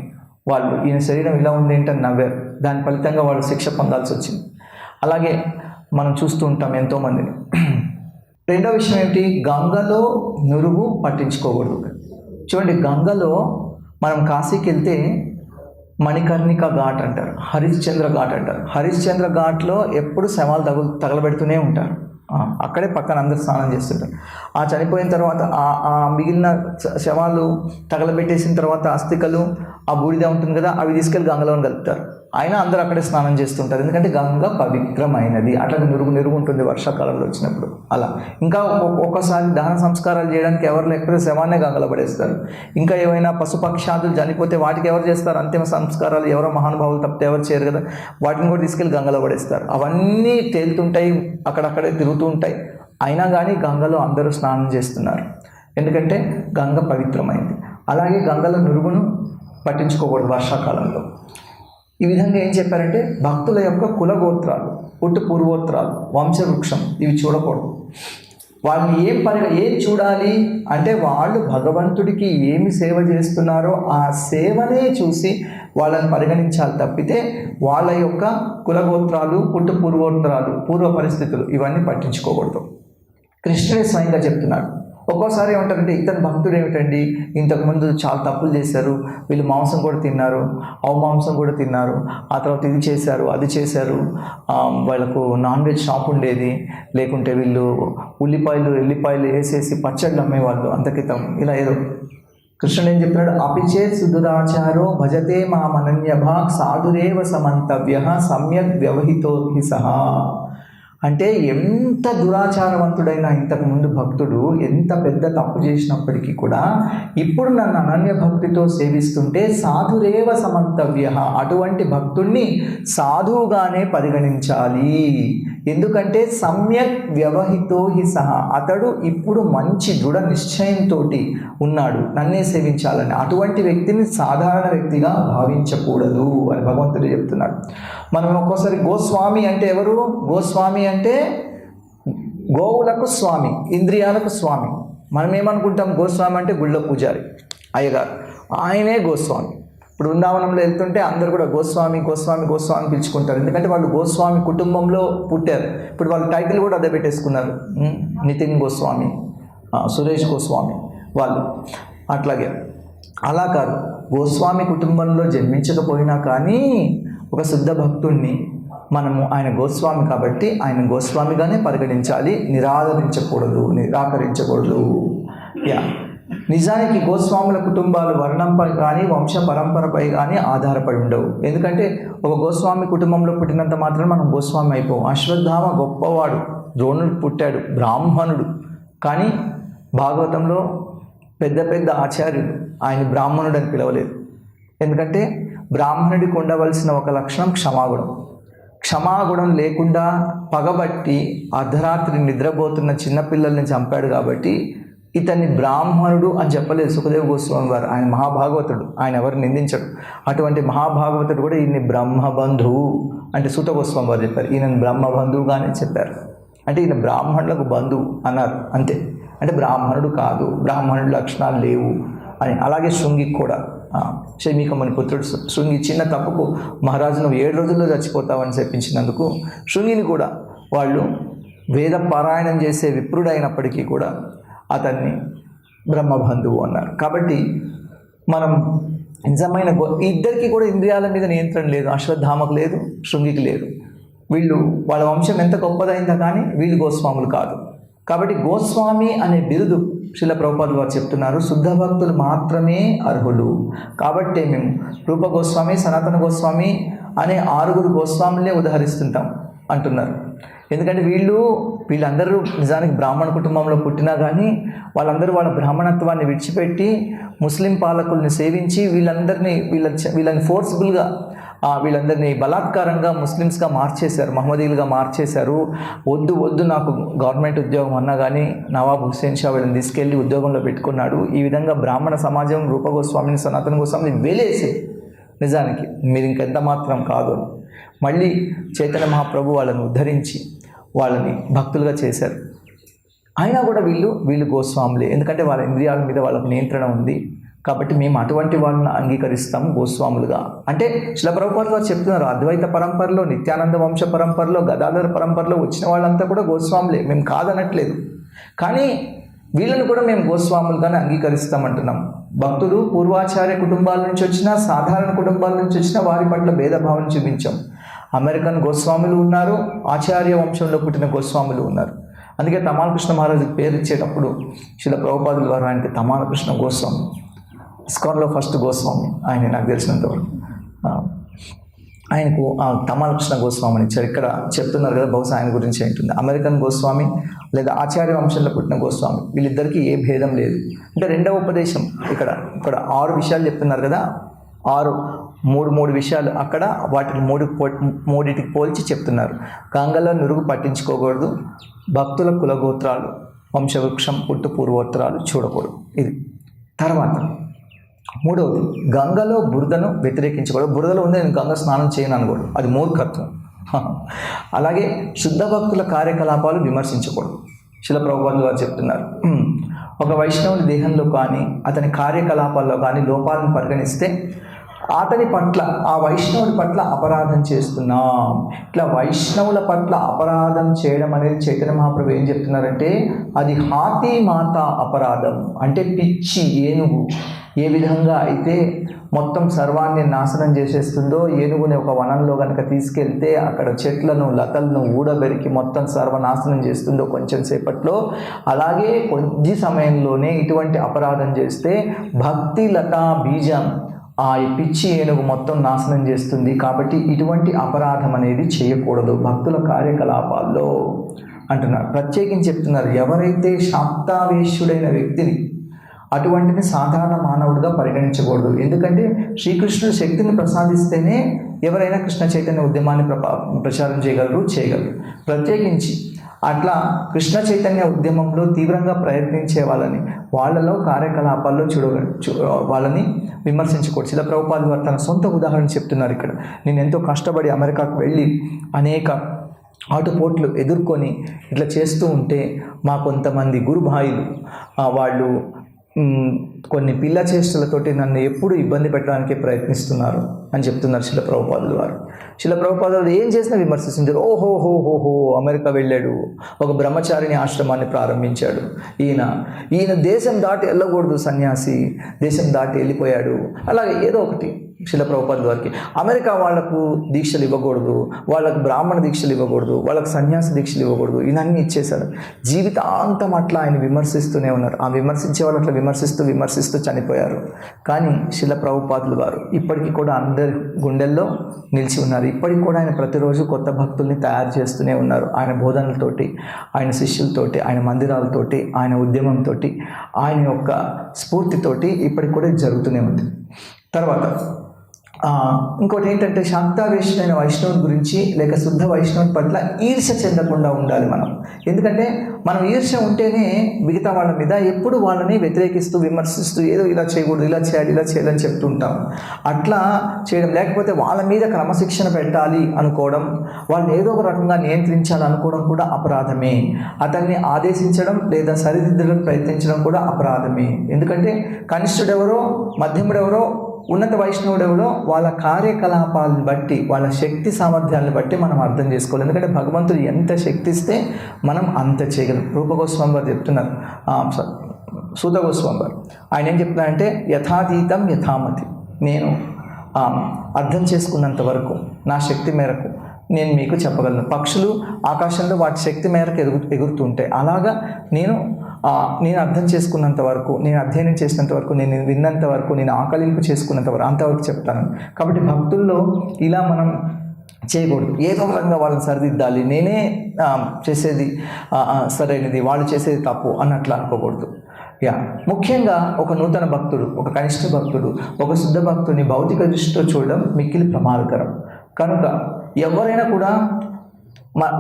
వాళ్ళు ఈయన శరీరం ఇలా ఉంది ఏంటని నవ్వారు. దాని ఫలితంగా వాళ్ళు శిక్ష పొందాల్సి వచ్చింది. అలాగే మనం చూస్తూ ఉంటాం ఎంతోమందిని. రెండో విషయం ఏమిటి? గంగలో నురుగు పట్టించుకోకూడదు. చూడండి, గంగలో మనం కాశీకి వెళ్తే మణికర్ణిక ఘాట్ అంటారు, హరిశ్చంద్ర ఘాట్ అంటారు. హరిశ్చంద్ర ఘాట్లో ఎప్పుడు శవాలు తగలబెడుతూనే ఉంటారు. అక్కడే పక్కన అందరు స్నానం చేస్తుంటారు. ఆ చనిపోయిన తర్వాత ఆ మిగిలిన శవాలు తగలబెట్టేసిన తర్వాత అస్థికలు, ఆ బూడిద ఉంటుంది కదా, అవి తీసుకెళ్ళి గంగలో కలుపుతారు. అయినా అందరూ అక్కడే స్నానం చేస్తుంటారు, ఎందుకంటే గంగ పవిత్రమైనది. అట్లా నురుగు ఉంటుంది వర్షాకాలంలో వచ్చినప్పుడు. అలా ఇంకా ఒక్కోసారి దహన సంస్కారాలు చేయడానికి ఎవరు లేకపోతే శవాన్నే గంగలో పడేస్తారు. ఇంకా ఏవైనా పశుపక్షాదులు చనిపోతే వాటికి ఎవరు చేస్తారు? అంతిమ సంస్కారాలు ఎవరో మహానుభావులు తప్పితే ఎవరు చేయరు కదా, వాటిని కూడా తీసుకెళ్ళి గంగలో పడేస్తారు. అవన్నీ తేలుతుంటాయి, అక్కడక్కడే తిరుగుతూ ఉంటాయి. అయినా కానీ గంగలో అందరూ స్నానం చేస్తున్నారు, ఎందుకంటే గంగ పవిత్రమైంది. అలాగే గంగలో నురుగును పట్టించుకోకూడదు వర్షాకాలంలో. ఈ విధంగా ఏం చెప్పారంటే భక్తుల యొక్క కులగోత్రాలు, పుట్టు పూర్వోత్తరాలు, వంశవృక్షం ఇవి చూడకూడదు. వాళ్ళని ఏం చూడాలి అంటే వాళ్ళు భగవంతుడికి ఏమి సేవ చేస్తున్నారో ఆ సేవనే చూసి వాళ్ళని పరిగణించాలి తప్పితే వాళ్ళ యొక్క కులగోత్రాలు, పుట్టు పూర్వోత్తరాలు, పూర్వ పరిస్థితులు ఇవన్నీ పట్టించుకోకూడదు. కృష్ణుడే స్వయంగా చెప్తున్నాడు. ఒక్కోసారి ఏమంటారంటే ఇతను భక్తుడు ఏమిటండి, ఇంతకుముందు చాలా తప్పులు చేశారు, వీళ్ళు మాంసం కూడా తిన్నారు, మాంసం కూడా తిన్నారు, ఆ తర్వాత ఇది చేశారు అది చేశారు, వాళ్ళకు నాన్ వెజ్ షాప్ ఉండేది, లేకుంటే వీళ్ళు ఎల్లిపాయలు వేసేసి పచ్చళ్ళు అమ్మేవాళ్ళు అంతకితం, ఇలా ఏదో. కృష్ణుడు ఏం చెప్తున్నాడు? అపిచే సుదురాచారో భజతే మా మనన్యభాగ్ సాధురేవ సమంతవ్య సమ్యక్ వ్యవహితో హి సహా. అంటే ఎంత దురాచారవంతుడైనా ఇంతకుముందు భక్తుడు ఎంత పెద్ద తప్పు చేసినప్పటికీ కూడా ఇప్పుడు నన్ను అనన్య భక్తితో సేవిస్తుంటే సాధురేవ సమంతవ్య, అటువంటి భక్తుణ్ణి సాధువుగానే పరిగణించాలి. ఎందుకంటే సమ్యక్ వ్యవహితో హి సహా, అతడు ఇప్పుడు మంచి దృఢ నిశ్చయంతో ఉన్నాడు, నన్నే సేవించాలని. అటువంటి వ్యక్తిని సాధారణ వ్యక్తిగా భావించకూడదు అని భగవంతుడు చెప్తున్నాడు. మనం ఒక్కోసారి గోస్వామి అంటే ఎవరు? గోస్వామి అంటే గోవులకు స్వామి, ఇంద్రియాలకు స్వామి. మనం ఏమనుకుంటాం? గోస్వామి అంటే గుళ్ళో పూజారి, అయ్యగారు, ఆయనే గోస్వామి. ఇప్పుడు బృందావనంలో వెళ్తుంటే అందరూ కూడా గోస్వామి గోస్వామి గోస్వామి పిలుచుకుంటారు, ఎందుకంటే వాళ్ళు గోస్వామి కుటుంబంలో పుట్టారు. ఇప్పుడు వాళ్ళ టైటిల్ కూడా అదే పెట్టేసుకున్నారు, నితిన్ గోస్వామి, సురేష్ గోస్వామి వాళ్ళు. అట్లాగే అలా కాదు, గోస్వామి కుటుంబంలో జన్మించకపోయినా కానీ ఒక శుద్ధ భక్తుణ్ణి మనము ఆయన గోస్వామి కాబట్టి ఆయన గోస్వామిగానే పరిగణించాలి, నిరాకరించకూడదు. నిజానికి గోస్వాముల కుటుంబాలు వర్ణంపై కానీ వంశ పరంపరపై కానీ ఆధారపడి ఉండవు. ఎందుకంటే ఒక గోస్వామి కుటుంబంలో పుట్టినంత మాత్రం మనం గోస్వామి అయిపోం. అశ్వత్థామ గొప్పవాడు, ద్రోణుడు పుట్టాడు, బ్రాహ్మణుడు, కానీ భాగవతంలో పెద్ద పెద్ద ఆచార్యులు ఆయన బ్రాహ్మణుడు అని పిలవలేదు. ఎందుకంటే బ్రాహ్మణుడికి ఉండవలసిన ఒక లక్షణం క్షమాగుణం. క్షమాగుణం లేకుండా పగబట్టి అర్ధరాత్రి నిద్రపోతున్న చిన్నపిల్లల్ని చంపాడు కాబట్టి ఇతన్ని బ్రాహ్మణుడు అని చెప్పలేదు సుఖదేవ గోస్వామి గారు. ఆయన మహాభాగవతుడు, ఆయన ఎవరు నిందించడు. అటువంటి మహాభాగవతుడు కూడా ఈయన్ని బ్రహ్మబంధువు అంటే సూత గోస్వామి వారు చెప్పారు, ఈయనను బ్రహ్మబంధువుగానే చెప్పారు. అంటే ఈయన బ్రాహ్మణులకు బంధువు అన్నారు అంతే. అంటే బ్రాహ్మణుడు కాదు, బ్రాహ్మణుడు లక్షణాలు లేవు అని. అలాగే శృంగికి కూడా శమీకముని పుత్రుడు శృంగి చిన్న తప్పుకు మహారాజు నువ్వు 7 రోజుల్లో చచ్చిపోతావని చెప్పించినందుకు శృంగిని కూడా వాళ్ళు వేద పారాయణం చేసే విప్రుడైనప్పటికీ కూడా అతన్ని బ్రహ్మబంధువు అన్నారు. కాబట్టి మనం నిజమైన ఇద్దరికి కూడా ఇంద్రియాల మీద నియంత్రణ లేదు. అశ్వత్థామకు లేదు, శృంగికి లేదు. వాళ్ళ వంశం ఎంత గొప్పదైందా కానీ వీళ్ళు గోస్వాములు కాదు. కాబట్టి గోస్వామి అనే బిరుదు శ్రీల ప్రభుపాదులు వారు చెప్తున్నారు, శుద్ధ భక్తులు మాత్రమే అర్హులు. కాబట్టి మేము రూప గోస్వామి, సనాతన గోస్వామి అనే 6 గోస్వాములనే ఉదహరిస్తుంటాం అంటున్నారు. ఎందుకంటే వీళ్ళందరూ నిజానికి బ్రాహ్మణ కుటుంబంలో పుట్టినా కానీ వాళ్ళందరూ వాళ్ళ బ్రాహ్మణత్వాన్ని విడిచిపెట్టి ముస్లిం పాలకుల్ని సేవించి వీళ్ళని ఫోర్స్ఫుల్గా వీళ్ళందరినీ బలాత్కారంగా ముస్లిమ్స్గా మార్చేశారు, మహమ్మదీలుగా మార్చేశారు. వద్దు నాకు గవర్నమెంట్ ఉద్యోగం అన్నా కానీ నవాబ్ హుస్సేన్ షా వీళ్ళని తీసుకెళ్ళి ఉద్యోగంలో పెట్టుకున్నాడు. ఈ విధంగా బ్రాహ్మణ సమాజం రూప గోస్వామిని, సనాతన గోస్వామిని నిజానికి మీరు ఇంకెంత మాత్రం కాదు. మళ్ళీ చైతన్య మహాప్రభు వాళ్ళని ఉద్ధరించి వాళ్ళని భక్తులుగా చేశారు. అయినా కూడా వీళ్ళు గోస్వాములే, ఎందుకంటే వాళ్ళ ఇంద్రియాల మీద వాళ్ళకు నియంత్రణ ఉంది కాబట్టి మేము అటువంటి వాళ్ళని అంగీకరిస్తాం గోస్వాములుగా. అంటే శ్రీల ప్రభుపాదులు వారు చెప్తున్నారు, అద్వైత పరంపరలో, నిత్యానంద వంశ పరంపరలో, గదాధర పరంపరలో వచ్చిన వాళ్ళంతా కూడా గోస్వాములే, మేము కాదనట్లేదు. కానీ వీళ్ళని కూడా మేము గోస్వాములుగానే అంగీకరిస్తామంటున్నాం. భక్తులు పూర్వాచార్య కుటుంబాల నుంచి వచ్చినా, సాధారణ కుటుంబాల నుంచి వచ్చినా వారి పట్ల భేదభావం చూపించాం. అమెరికన్ గోస్వాములు ఉన్నారు, ఆచార్య వంశంలో పుట్టిన గోస్వాములు ఉన్నారు. అందుకే తమాల కృష్ణ మహారాజుకి పేరు ఇచ్చేటప్పుడు శ్రీల ప్రభుపాదులు వారు ఆయనకి తమాల కృష్ణ గోస్వామి, ఇస్కాన్లో ఫస్ట్ గోస్వామి ఆయన, నాకు తెలిసినంతవరకు ఆయనకు తమాల కృష్ణ గోస్వామి అని ఇచ్చారు. ఇక్కడ చెప్తున్నారు కదా, బహుశా ఆయన గురించి ఏంటుంది. అమెరికన్ గోస్వామి లేదా ఆచార్య వంశంలో పుట్టిన గోస్వామి, వీళ్ళిద్దరికీ ఏ భేదం లేదు. అంటే రెండవ ఉపదేశం ఇక్కడ 6 విషయాలు చెప్తున్నారు కదా, 3 విషయాలు అక్కడ, వాటిని మూడింటికి పోల్చి చెప్తున్నారు. గంగలో నురుగు పట్టించుకోకూడదు, భక్తుల కులగోత్రాలు, వంశవృక్షం, పుట్టు పూర్వోత్తరాలు చూడకూడదు. ఇది తర్వాత 3వది, గంగలో బురదను వ్యతిరేకించకూడదు. బురదలో ఉంది నేను గంగ స్నానం చేయను అనకూడదు, అది మూర్ఖత్వం. అలాగే శుద్ధ భక్తుల కార్యకలాపాలు విమర్శించకూడదు. శ్రీల ప్రభుపాదులు వారు చెప్తున్నారు, ఒక వైష్ణవుని దేహంలో కానీ అతని కార్యకలాపాల్లో కానీ లోపాలను పరిగణిస్తే అతని పట్ల, ఆ వైష్ణవుడి పట్ల అపరాధం చేస్తున్నాం. ఇట్లా వైష్ణవుల పట్ల అపరాధం చేయడం అనేది చైతన్య మహాప్రభు ఏం చెప్తున్నారంటే అది హాతి మాత అపరాధం. అంటే పిచ్చి ఏనుగు ఏ విధంగా అయితే మొత్తం సర్వాన్ని నాశనం చేసేస్తుందో, ఏనుగుని ఒక వనంలో కనుక తీసుకెళ్తే అక్కడ చెట్లను లతలను ఊడబెరికి మొత్తం సర్వనాశనం చేస్తుందో కొంచెం సేపట్లో, అలాగే కొద్ది సమయంలోనే ఇటువంటి అపరాధం చేస్తే భక్తి లతా బీజం, ఆ పిచ్చి ఏనుగు మొత్తం నాశనం చేస్తుంది. కాబట్టి ఇటువంటి అపరాధం అనేది చేయకూడదు భక్తుల కార్యకలాపాల్లో అంటున్నారు. ప్రత్యేకించి చెప్తున్నారు, ఎవరైతే శాక్తావేశుడైన వ్యక్తిని అటువంటిని సాధారణ మానవుడిగా పరిగణించకూడదు. ఎందుకంటే శ్రీకృష్ణుడు శక్తిని ప్రసాదిస్తేనే ఎవరైనా కృష్ణ చైతన్య ఉద్యమాన్ని ప్రచారం చేయగలరు. ప్రత్యేకించి అట్లా కృష్ణ చైతన్య ఉద్యమంలో తీవ్రంగా ప్రయత్నించే వాళ్ళలో కార్యకలాపాల్లో వాళ్ళని విమర్శించకూడదు. శిల ప్రభుపాదులు వారు తన సొంత ఉదాహరణ చెప్తున్నారు ఇక్కడ. నేను ఎంతో కష్టపడి అమెరికాకు వెళ్ళి అనేక ఆటుపోట్లు ఎదుర్కొని ఇట్లా చేస్తూ ఉంటే మా కొంతమంది గురుభాయిలు వాళ్ళు కొన్ని పిల్ల చేష్టలతోటి నన్ను ఎప్పుడు ఇబ్బంది పెట్టడానికి ప్రయత్నిస్తున్నారు అని చెప్తున్నారు శిల ప్రభుపాదులు వారు. శిల ప్రభుపాదులు ఏం చేసినా విమర్శించారు. ఓహో అమెరికా వెళ్ళాడు, ఒక బ్రహ్మచారిని ఆశ్రమాన్ని ప్రారంభించాడు, ఈయన దేశం దాటి వెళ్ళకూడదు, సన్యాసి దేశం దాటి వెళ్ళిపోయాడు, అలాగే ఏదో ఒకటి శిల ప్రభుపాదుల వారికి. అమెరికా వాళ్లకు దీక్షలు ఇవ్వకూడదు, వాళ్ళకు బ్రాహ్మణ దీక్షలు ఇవ్వకూడదు, వాళ్ళకు సన్యాసి దీక్షలు ఇవ్వకూడదు, ఇవన్నీ ఇచ్చేశారు. జీవితాంతం అట్లా ఆయన విమర్శిస్తూనే ఉన్నారు. ఆ విమర్శించే వాళ్ళు అట్లా విమర్శిస్తూ చనిపోయారు. కానీ శిల ప్రభుపాదుల వారు ఇప్పటికీ కూడా అందరి గుండెల్లో నిలిచి ఉన్నారు. ఇప్పటికి కూడా ఆయన ప్రతిరోజు కొత్త భక్తుల్ని తయారు చేస్తూనే ఉన్నారు. ఆయన బోధనలతోటి, ఆయన శిష్యులతోటి, ఆయన మందిరాలతోటి, ఆయన ఉద్యమంతో, ఆయన యొక్క స్ఫూర్తితోటి ఇప్పటికి కూడా జరుగుతూనే ఉంది. తర్వాత ఇంకోటి ఏంటంటే, శాక్తావేశుడైన వైష్ణవుని గురించి లేక శుద్ధ వైష్ణవుని పట్ల ఈర్ష్య చెందకుండా ఉండాలి మనం. ఎందుకంటే మనం ఈర్ష్య ఉంటేనే మిగతా వాళ్ళ మీద ఎప్పుడు వాళ్ళని వ్యతిరేకిస్తూ విమర్శిస్తూ ఏదో ఇలా చేయకూడదు, ఇలా చేయాలని చెప్తుంటాం. అట్లా చేయడం, లేకపోతే వాళ్ళ మీద క్రమశిక్షణ పెట్టాలి అనుకోవడం, వాళ్ళని ఏదో ఒక రకంగా నియంత్రించాలనుకోవడం కూడా అపరాధమే. అతన్ని ఆదేశించడం లేదా సరిదిద్దడానికి ప్రయత్నించడం కూడా అపరాధమే. ఎందుకంటే కనిష్ఠుడెవరో, మధ్యముడెవరో, ఉన్నత వైష్ణవుడెవరో వాళ్ళ కార్యకలాపాలను బట్టి, వాళ్ళ శక్తి సామర్థ్యాలను బట్టి మనం అర్థం చేసుకోవాలి. ఎందుకంటే భగవంతుడు ఎంత శక్తి ఇస్తే మనం అంత చేయగలం. రూపగోస్వామి వారు చెప్తున్నారు, సూత గోస్వామి వారు ఆయన ఏం చెప్తున్నారంటే, యథాతీతం యథామతి, నేను అర్థం చేసుకున్నంత వరకు నా శక్తి మేరకు నేను మీకు చెప్పగలను. పక్షులు ఆకాశంలో వాటి శక్తి మేరకు ఎగురుతుంటాయి. అలాగా నేను అర్థం చేసుకున్నంత వరకు, నేను అధ్యయనం చేసినంత వరకు, నేను విన్నంత వరకు, నేను ఆకలింపు చేసుకున్నంత వరకు అంతవరకు చెప్తాను. కాబట్టి భక్తుల్లో ఇలా మనం చేయకూడదు. ఏదో రకంగా వాళ్ళని సరిదిద్దాలి, నేనే చేసేది సరైనది, వాళ్ళు చేసేది తప్పు అన్నట్లు అనుకోకూడదు. ముఖ్యంగా ఒక నూతన భక్తుడు, ఒక కనిష్ట భక్తుడు, ఒక శుద్ధ భక్తుడిని భౌతిక దృష్టితో చూడడం మిక్కిలి ప్రమాదకరం. కనుక ఎవరైనా కూడా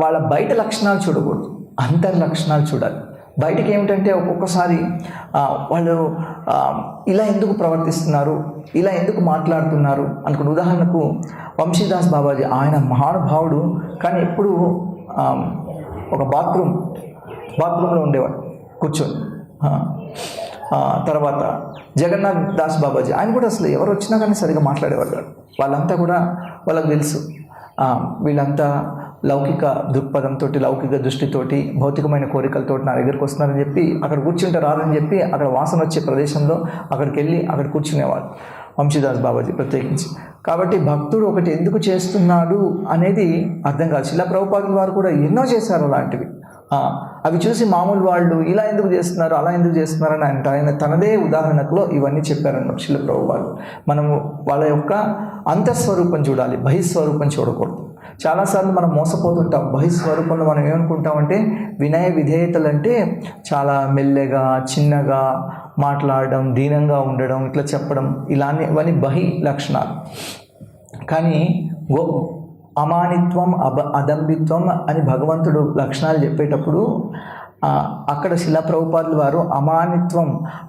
వాళ్ళ బయట లక్షణాలు చూడకూడదు, అంతర్ లక్షణాలు చూడాలి. బయటికి ఏమిటంటే ఒక్కొక్కసారి వాళ్ళు ఇలా ఎందుకు ప్రవర్తిస్తున్నారు, ఇలా ఎందుకు మాట్లాడుతున్నారు అనుకున్న. ఉదాహరణకు వంశీదాస్ బాబాజీ, ఆయన మహానుభావుడు, కానీ ఎప్పుడు ఒక బాత్రూంలో ఉండేవాడు కూర్చొని. తర్వాత జగన్నాథ్ దాస్ బాబాజీ, ఆయన కూడా అసలు ఎవరు వచ్చినా కానీ సరిగా మాట్లాడేవాళ్ళు కాదు. వాళ్ళంతా కూడా వాళ్ళకు తెలుసు వీళ్ళంతా లౌకిక దృక్పథంతో, లౌకిక దృష్టితోటి, భౌతికమైన కోరికలతో నా దగ్గరికి వస్తున్నారని చెప్పి అక్కడ కూర్చుంటే రాదని చెప్పి అక్కడ వాసన వచ్చే ప్రదేశంలో అక్కడికి వెళ్ళి అక్కడ కూర్చునేవాడు వంశీదాస్ బాబాజీ ప్రత్యేకించి. కాబట్టి భక్తుడు ఒకటి ఎందుకు చేస్తున్నాడు అనేది అర్థం కాదు. శిలా ప్రభుపాదుల వారు కూడా ఎన్నో చేశారు అలాంటివి. అవి చూసి మామూలు వాళ్ళు ఇలా ఎందుకు చేస్తున్నారు, అలా ఎందుకు చేస్తున్నారని ఆయన తనదే ఉదాహరణలో ఇవన్నీ చెప్పారన్నమాట శిలా ప్రభుపాదులు. మనము వాళ్ళ యొక్క అంతఃస్వరూపం చూడాలి, బహిస్వరూపం చూడకూడదు. చాలాసార్లు మనం మోసపోతుంటాం. బహిస్వరూపంలో మనం ఏమనుకుంటామంటే వినయ విధేయతలు అంటే చాలా మెల్లగా, చిన్నగా మాట్లాడడం, దీనంగా ఉండడం, ఇట్లా చెప్పడం, ఇవన్నీ బహి లక్షణాలు. కానీ అమానిత్వం, అదంబిత్వం అని భగవంతుడు లక్షణాలు చెప్పేటప్పుడు అక్కడ శిలా ప్రభుపాదుల వారు అమానిత్వం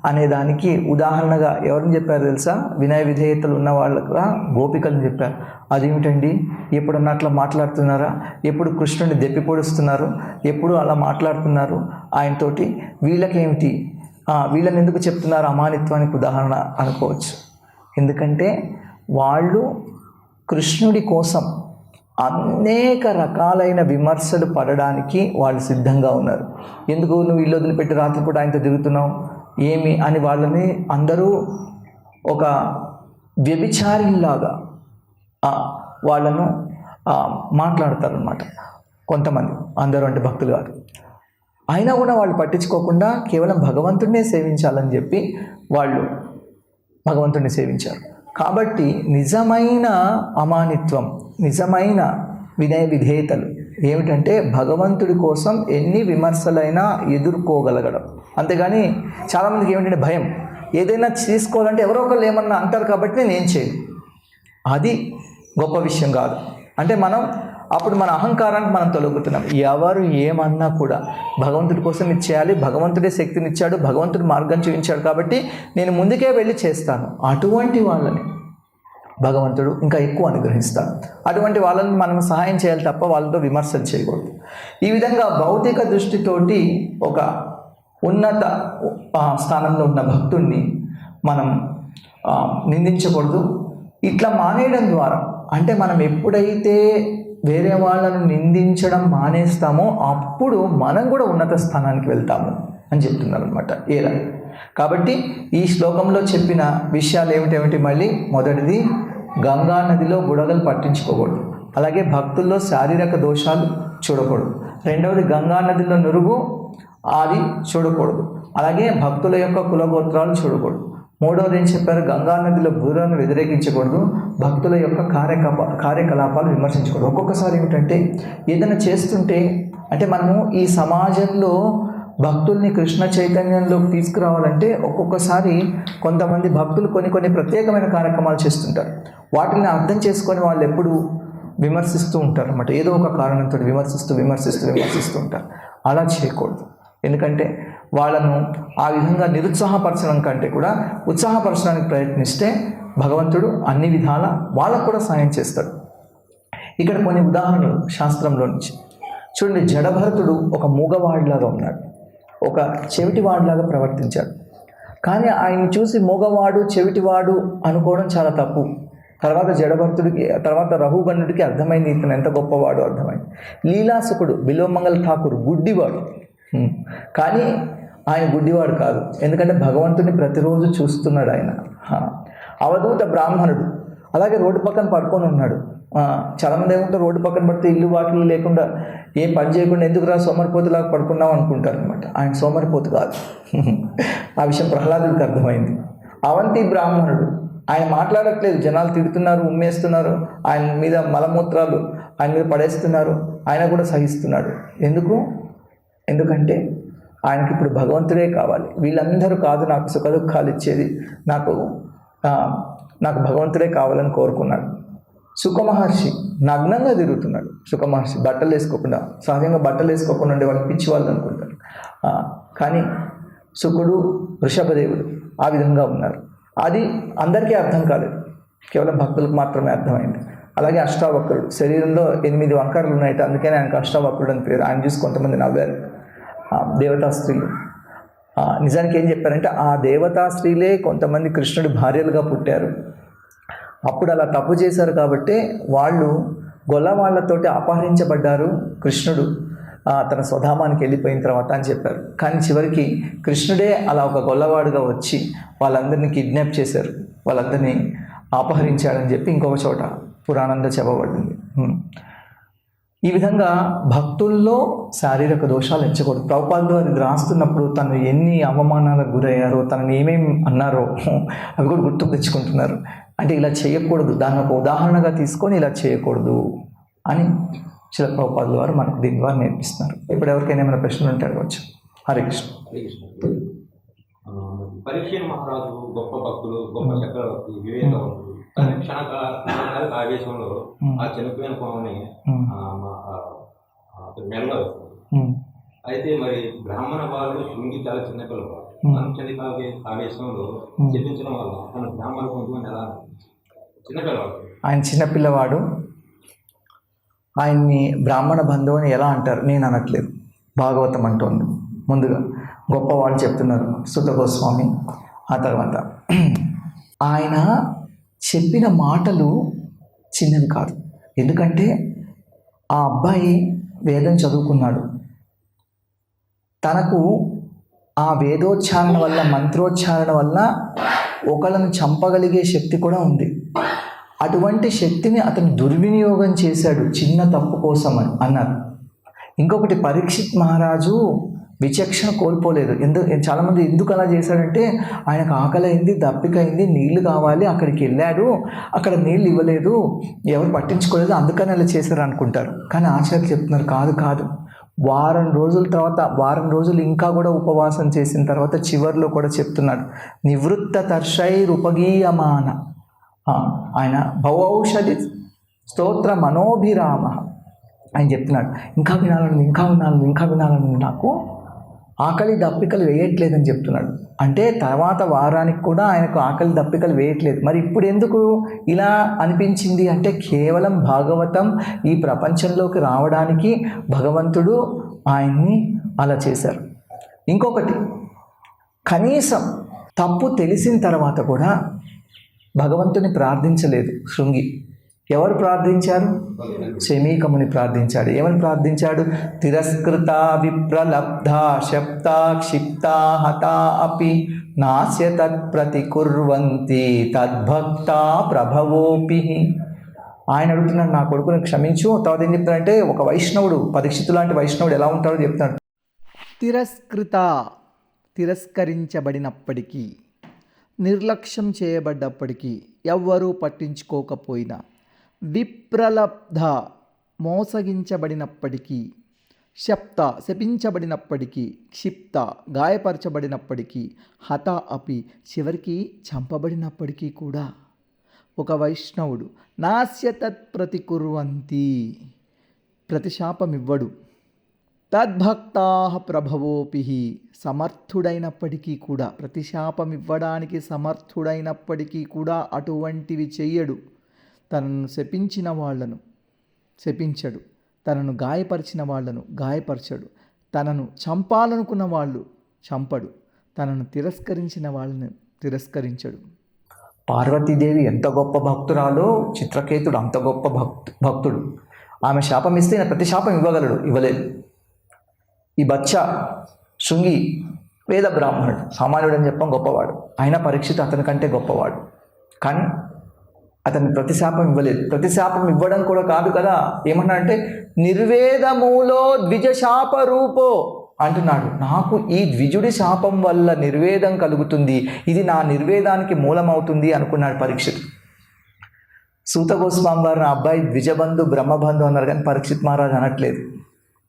అనే దానికి ఉదాహరణగా ఎవరిని చెప్పారు తెలుసా? వినయ విధేయతలు ఉన్న వాళ్ళగా గోపికలను చెప్పారు. అదేమిటండి, ఎప్పుడన్నా అట్లా మాట్లాడుతున్నారా, ఎప్పుడు కృష్ణుని దెప్పి పొడుస్తున్నారు, ఎప్పుడు అలా మాట్లాడుతున్నారు ఆయనతోటి, వీళ్ళకేమిటి, వీళ్ళని ఎందుకు చెప్తున్నారు అమానిత్వానికి ఉదాహరణ అనుకోవచ్చు. ఎందుకంటే వాళ్ళు కృష్ణుడి కోసం అనేక రకాలైన విమర్శలు పడడానికి వాళ్ళు సిద్ధంగా ఉన్నారు. ఎందుకు నువ్వు ఇల్లు వదిలిపెట్టి రాత్రిపూట ఆయనతో తిరుగుతున్నావు ఏమి అని వాళ్ళని అందరూ ఒక వ్యభిచారిలాగా వాళ్ళను మాట్లాడతారనమాట కొంతమంది. అందరూ అంటే భక్తులు కాదు. అయినా కూడా వాళ్ళు పట్టించుకోకుండా కేవలం భగవంతుడినే సేవించాలని చెప్పి వాళ్ళు భగవంతుడిని సేవించారు. కాబట్టి నిజమైన అమానిత్వం, నిజమైన వినయ విధేయతలు ఏమిటంటే భగవంతుడి కోసం ఎన్ని విమర్శలైనా ఎదుర్కోగలగడం. అంతేగాని చాలామందికి ఏమిటంటే భయం, ఏదైనా తీసుకోవాలంటే ఎవరో ఒకరు ఏమన్నా అంటారు కాబట్టి నేను చేయను. అది గొప్ప విషయం కాదు. అంటే అప్పుడు మన అహంకారానికి మనం తొలగుతున్నాం. ఎవరు ఏమన్నా కూడా భగవంతుడి కోసం ఇచ్చేయాలి, భగవంతుడే శక్తినిచ్చాడు, భగవంతుడు మార్గం చూపించాడు కాబట్టి నేను ముందుకే వెళ్ళి చేస్తాను. అటువంటి వాళ్ళని భగవంతుడు ఇంకా ఎక్కువ అనుగ్రహిస్తాడు. అటువంటి వాళ్ళని మనం సహాయం చేయాలి తప్ప వాళ్ళతో విమర్శలు చేయకూడదు. ఈ విధంగా భౌతిక దృష్టితోటి ఒక ఉన్నత స్థానంలో ఉన్న భక్తుడిని మనం నిందించకూడదు. ఇట్లా మానేయడం ద్వారా, అంటే మనం ఎప్పుడైతే వేరే వాళ్ళను నిందించడం మానేస్తామో అప్పుడు మనం కూడా ఉన్నత స్థానానికి వెళ్తాము అని చెప్తున్నారు అనమాట. ఏలా కాబట్టి ఈ శ్లోకంలో చెప్పిన విషయాలు ఏమిటేమిటి? మళ్ళీ మొదటిది గంగా నదిలో బుడగలు పట్టించుకోకూడదు. అలాగే భక్తుల్లో శారీరక దోషాలు చూడకూడదు. రెండవది గంగా నదిలో నురుగు అది చూడకూడదు. అలాగే భక్తుల యొక్క కులగోత్రాలు చూడకూడదు. మూడవది ఏం చెప్పారు? గంగా నదిలో బుర్రను వ్యతిరేకించకూడదు. భక్తుల యొక్క కార్యకలాపాలు విమర్శించకూడదు. ఒక్కొక్కసారి ఏమిటంటే ఏదైనా చేస్తుంటే, అంటే మనము ఈ సమాజంలో భక్తుల్ని కృష్ణ చైతన్యంలోకి తీసుకురావాలంటే ఒక్కొక్కసారి కొంతమంది భక్తులు కొన్ని ప్రత్యేకమైన కార్యక్రమాలు చేస్తుంటారు. వాటిని అర్థం చేసుకొని వాళ్ళు ఎప్పుడు విమర్శిస్తూ ఉంటారు అన్నమాట. ఏదో ఒక కారణంతో విమర్శిస్తూ ఉంటారు. అలా చేయకూడదు. ఎందుకంటే వాళ్ళను ఆ విధంగా నిరుత్సాహపరచడం కంటే కూడా ఉత్సాహపరచడానికి ప్రయత్నిస్తే భగవంతుడు అన్ని విధాల వాళ్ళకు కూడా సాయం చేస్తాడు. ఇక్కడ కొన్ని ఉదాహరణలు శాస్త్రంలో నుంచి చూడండి. జడభరతుడు ఒక మూగవాడిలాగా ఉన్నాడు, ఒక చెవిటివాడిలాగా ప్రవర్తించాడు. కానీ ఆయన చూసి మూగవాడు, చెవిటివాడు అనుకోవడం చాలా తప్పు. తర్వాత రఘుగణుడికి అర్థమైంది ఇతను ఎంత గొప్పవాడు అర్థమైంది. లీలాసుకుడు బిల్వమంగళ ఠాకూర్ గుడ్డివాడు, కానీ ఆయన గుడ్డివాడు కాదు. ఎందుకంటే భగవంతుని ప్రతిరోజు చూస్తున్నాడు ఆయన. అవధూత బ్రాహ్మణుడు అలాగే రోడ్డు పక్కన పడుకొని ఉన్నాడు. చాలామంది ఏమంటారు, రోడ్డు పక్కన పడితే ఇల్లు వాకిలు లేకుండా ఏం పని చేయకుండా ఎందుకురా సోమరిపోతులాగా పడుకున్నావు అనుకుంటారు అనమాట. ఆయన సోమరిపోతు కాదు. ఆ విషయం ప్రహ్లాదుడికి అర్థమైంది. అవంతి బ్రాహ్మణుడు, ఆయన మాట్లాడట్లేదు, జనాలు తిడుతున్నారు, ఉమ్మేస్తున్నారు, ఆయన మీద మలమూత్రాలు ఆయన మీద పడేస్తున్నారు, ఆయన కూడా సహిస్తున్నాడు. ఎందుకంటే ఆయనకి ఇప్పుడు భగవంతుడే కావాలి. వీళ్ళందరూ కాదు నాకు సుఖ దుఃఖాలు ఇచ్చేది, నాకు భగవంతుడే కావాలని కోరుకున్నాడు. సుఖమహర్షి నగ్నంగా తిరుగుతున్నాడు. సుఖమహర్షి బట్టలు వేసుకోకుండా, సహజంగా బట్టలు వేసుకోకుండా ఉండే వాళ్ళు పిచ్చి వాళ్ళు అనుకుంటారు. కానీ శుకుడు, వృషభదేవుడు ఆ విధంగా ఉన్నారు. అది అందరికీ అర్థం కాలేదు, కేవలం భక్తులకు మాత్రమే అర్థమైంది. అలాగే అష్టావక్రుడు, శరీరంలో 8 వంకరలు ఉన్నాయట, అందుకని ఆయనకు అష్టావక్రుడు అని పేరు. ఆయన చూసి కొంతమంది నవ్వారు. దేవతా స్త్రీలు నిజానికి ఏం చెప్పారంటే, ఆ దేవతా స్త్రీలే కొంతమంది కృష్ణుడి భార్యలుగా పుట్టారు. అప్పుడు అలా తప్పు చేశారు కాబట్టి వాళ్ళు గొల్లవాళ్లతోటి అపహరించబడ్డారు కృష్ణుడు తన స్వధామానికి వెళ్ళిపోయిన తర్వాత అని చెప్పారు. కానీ చివరికి కృష్ణుడే అలా ఒక గొల్లవాడుగా వచ్చి వాళ్ళందరినీ కిడ్నాప్ చేశారు, వాళ్ళందరినీ అపహరించాడని చెప్పి ఇంకొక చోట పురాణంలో చెప్పబడింది. ఈ విధంగా భక్తుల్లో శారీరక దోషాలు ఎంచకూడదు. ప్రభుపాదులు అది రాస్తున్నప్పుడు తను ఎన్ని అవమానాలకు గురయ్యారో, తనని ఏమేమి అన్నారో అవి కూడా గుర్తుకు తెచ్చుకుంటున్నారు. అంటే ఇలా చేయకూడదు, దాన్ని ఒక ఉదాహరణగా తీసుకొని ఇలా చేయకూడదు అని శిల ప్రభుపాదుల వారు మనకు దీని ద్వారా నేర్పిస్తున్నారు. ఇప్పుడు ఎవరికైనా ఏమైనా ప్రశ్నలు ఉంటే అడగవచ్చు. హరే కృష్ణ. పరీక్ష మహారాజు గొప్ప భక్తులు, గొప్ప చక్రవర్తి, వివేకవంతుడు. క్షణకాల ఆవేశంలో ఆ చనిపోయిన కోమని మెల్ల. అయితే మరి బ్రాహ్మణ వాళ్ళు శృంగి చాలా చిన్న పిల్లవాడు, చనికాల ఆవేశంలో చెప్పించడం వల్ల తన బ్రాహ్మణ కొంచెం ఎలా చిన్నపిల్లవాడు, ఆయన చిన్నపిల్లవాడు. ఆయన్ని బ్రాహ్మణ బంధువు అని ఎలా అంటారు? నేను అనట్లేదు, భాగవతం అంటోంది. ముందుగా గొప్పవాళ్ళు చెప్తున్నారు, సుత గోస్వామి. ఆ తర్వాత ఆయన చెప్పిన మాటలు చిన్నవి కాదు. ఎందుకంటే ఆ అబ్బాయి వేదం చదువుకున్నాడు. తనకు ఆ వేదోచ్చారణ వల్ల, మంత్రోచ్చారణ వల్ల ఒకళ్ళను చంపగలిగే శక్తి కూడా ఉంది. అటువంటి శక్తిని అతను దుర్వినియోగం చేశాడు చిన్న తప్పు కోసం అన్నారు. ఇంకొకటి, పరీక్షిత్ మహారాజు విచక్షణ కోల్పోలేదు. చాలామంది ఎందుకు అలా చేశాడంటే, ఆయనకు ఆకలి అయింది, దప్పిక అయింది, నీళ్లు కావాలి, అక్కడికి వెళ్ళాడు, అక్కడ నీళ్ళు ఇవ్వలేదు, ఎవరు పట్టించుకోలేదు, అందుకని అలా చేశారు అనుకుంటారు. కానీ ఆచార్యులు చెప్తున్నారు, కాదు కాదు, వారం రోజులు ఇంకా కూడా ఉపవాసం చేసిన తర్వాత చివరిలో కూడా చెప్తున్నాడు, నివృత్త తర్షైరుపగీయమాన. ఆయన భవౌషధి స్తోత్ర మనోభిరామ. ఆయన చెప్తున్నాడు, ఇంకా వినాలని నాకు ఆకలి దప్పికలు వేయట్లేదని చెప్తున్నాడు. అంటే తర్వాత వారానికి కూడా ఆయనకు ఆకలి దప్పికలు వేయట్లేదు. మరి ఇప్పుడు ఎందుకు ఇలా అనిపించింది అంటే, కేవలం భాగవతం ఈ ప్రపంచంలోకి రావడానికి భగవంతుడు ఆయన్ని అలా చేశారు. ఇంకొకటి, కనీసం తప్పు తెలిసిన తర్వాత కూడా భగవంతుని ప్రార్థించలేదు శృంగి. ఎవరు ప్రార్థించారు? శమీకముని ప్రార్థించాడు. ఏమని ప్రార్థించాడు? తిరస్కృత విప్రలబ్ధ శప్త క్షిప్త హత అపి నాస్య తత్ ప్రతికుర్వంతి తద్భక్త ప్రభవోపి. ఆయన అడుగుతున్నాడు, నా కొడుకుని క్షమించు. తర్వాత ఏం చెప్తాడంటే, ఒక వైష్ణవుడు, పరీక్షితు లాంటి వైష్ణవుడు ఎలా ఉంటాడో చెప్తాడు. తిరస్కరించబడినప్పటికీ, నిర్లక్ష్యం చేయబడ్డప్పటికీ, ఎవ్వరూ పట్టించుకోకపోయినా, విప్రలబ్ధ మోసగించబడినప్పటికీ, శప్త శపించబడినప్పటికీ, క్షిప్త గాయపరచబడినప్పటికీ, హత అపి చివరికి చంపబడినప్పటికీ కూడా ఒక వైష్ణవుడు నాస్య తత్ ప్రతికుర్వంతి ప్రతిశాపమివ్వడు. తద్భక్తా ప్రభవోపి సమర్థుడైనప్పటికీ కూడా, ప్రతిశాపమివ్వడానికి సమర్థుడైనప్పటికీ కూడా అటువంటివి చెయ్యడు. తనను శపించిన వాళ్లను శపించడు, తనను గాయపరిచిన వాళ్లను గాయపరచడు, తనను చంపాలనుకున్న వాళ్ళు చంపడు, తనను తిరస్కరించిన వాళ్ళను తిరస్కరించడు. పార్వతీదేవి ఎంత గొప్ప భక్తురాలో, చిత్రకేతుడు అంత గొప్ప భక్తుడు. ఆమె శాపం ఇస్తే ఆయన ప్రతి శాపం ఇవ్వగలడు, ఇవ్వలేదు. ఈ బచ్చా శృంగి వేద బ్రాహ్మణుడు, సామాన్యుడు అని చెప్పం, గొప్పవాడు. అయినా పరీక్షిత్ అతని కంటే గొప్పవాడు. కానీ అతన్ని ప్రతిశాపం ఇవ్వలేదు. ప్రతిశాపం ఇవ్వడం కూడా కాదు కదా, ఏమన్నాడంటే నిర్వేదమూలో ద్విజశాప రూపో అంటున్నాడు. నాకు ఈ ద్విజుడి శాపం వల్ల నిర్వేదం కలుగుతుంది, ఇది నా నిర్వేదానికి మూలమవుతుంది అనుకున్నాడు పరీక్షిత్. సూత గోస్వామి వారు నా అబ్బాయి ద్విజబంధు బ్రహ్మబంధు అన్నారు, కానీ పరీక్షిత్ మహారాజు అనట్లేదు.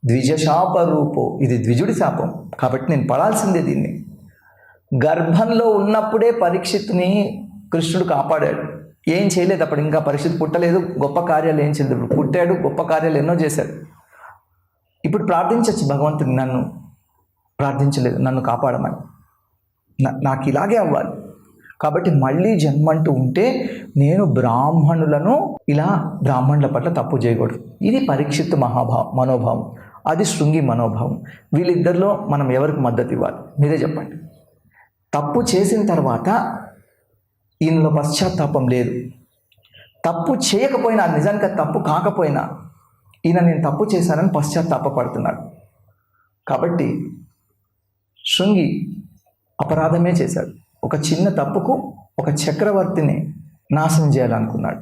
ద్విజశాప రూపో, ఇది ద్విజుడి శాపం కాబట్టి నేను పడాల్సిందే దీన్ని. గర్భంలో ఉన్నప్పుడే పరీక్షిత్ని కృష్ణుడు కాపాడాడు. ఏం చేయలేదు అప్పుడు, ఇంకా పరిస్థితి పుట్టలేదు, గొప్ప కార్యాలు ఏం చేయలేదు. ఇప్పుడు పుట్టాడు, గొప్ప కార్యాలు ఎన్నో చేశాడు. ఇప్పుడు ప్రార్థించవచ్చు భగవంతుని, నన్ను ప్రార్థించలేదు, నన్ను కాపాడమని, నాకు ఇలాగే అవ్వాలి. కాబట్టి మళ్ళీ జన్మంటూ ఉంటే నేను బ్రాహ్మణులను ఇలా బ్రాహ్మణుల పట్ల తప్పు చేయకూడదు. ఇది పరీక్షిత్ మనోభావం, అది శృంగి మనోభావం. వీళ్ళిద్దరిలో మనం ఎవరికి మద్దతు ఇవ్వాలి? మీరే చెప్పండి. తప్పు చేసిన తర్వాత ఈయనలో పశ్చాత్తాపం లేదు, తప్పు చేయకపోయినా, నిజానికి అది తప్పు కాకపోయినా ఈయన నేను తప్పు చేశానని పశ్చాత్తాపడుతున్నాడు. కాబట్టి శృంగి అపరాధమే చేశాడు. ఒక చిన్న తప్పుకు ఒక చక్రవర్తిని నాశనం చేయాలనుకున్నాడు.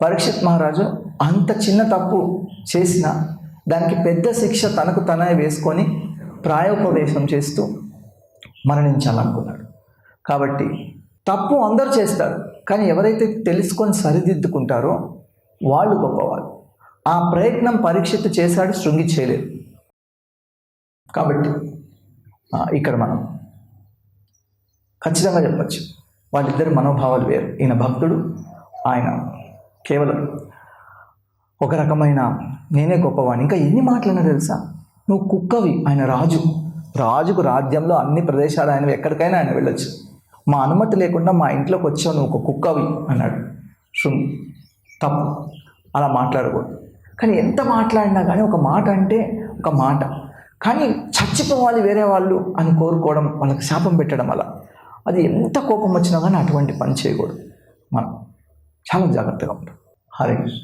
పరీక్షిత్ మహారాజు అంత చిన్న తప్పు చేసిన దానికి పెద్ద శిక్ష తనకు తనే వేసుకొని ప్రాయోపవేశం చేస్తూ మరణించాలనుకున్నాడు. కాబట్టి తప్పు అందరూ చేస్తారు, కానీ ఎవరైతే తెలుసుకొని సరిదిద్దుకుంటారో వాళ్ళు గొప్పవాళ్ళు. ఆ ప్రయత్నం పరీక్షిత్ చేశాడు, శృంగి చేయలేదు. కాబట్టి ఇక్కడ మనం ఖచ్చితంగా చెప్పచ్చు, వాళ్ళిద్దరి మనోభావాలు వేరు. ఈయన భక్తుడు, ఆయన కేవలం ఒక రకమైన నేనే గొప్పవాడిని. ఇంకా ఎన్ని మాటలన్నా తెలుసా, నువ్వు కుక్కవి, ఆయన రాజుకు రాజ్యంలో అన్ని ప్రదేశాలు ఆయనవి, ఎక్కడికైనా ఆయన వెళ్ళొచ్చు, మా అనుమతి లేకుండా మా ఇంట్లోకి వచ్చావు, నువ్వు ఒక కుక్కవి అన్నాడు శృంగి. తప్పు, అలా మాట్లాడకూడదు. కానీ ఎంత మాట్లాడినా కానీ ఒక మాట అంటే ఒక మాట, కానీ చచ్చిపోవాలి వేరే వాళ్ళు అని కోరుకోవడం, వాళ్ళకి శాపం పెట్టడం, అలా అది ఎంత కోపం వచ్చినా కానీ అటువంటి పని చేయకూడదు. మనం చాలా జాగ్రత్తగా ఉంటాం. హరే కృష్ణ.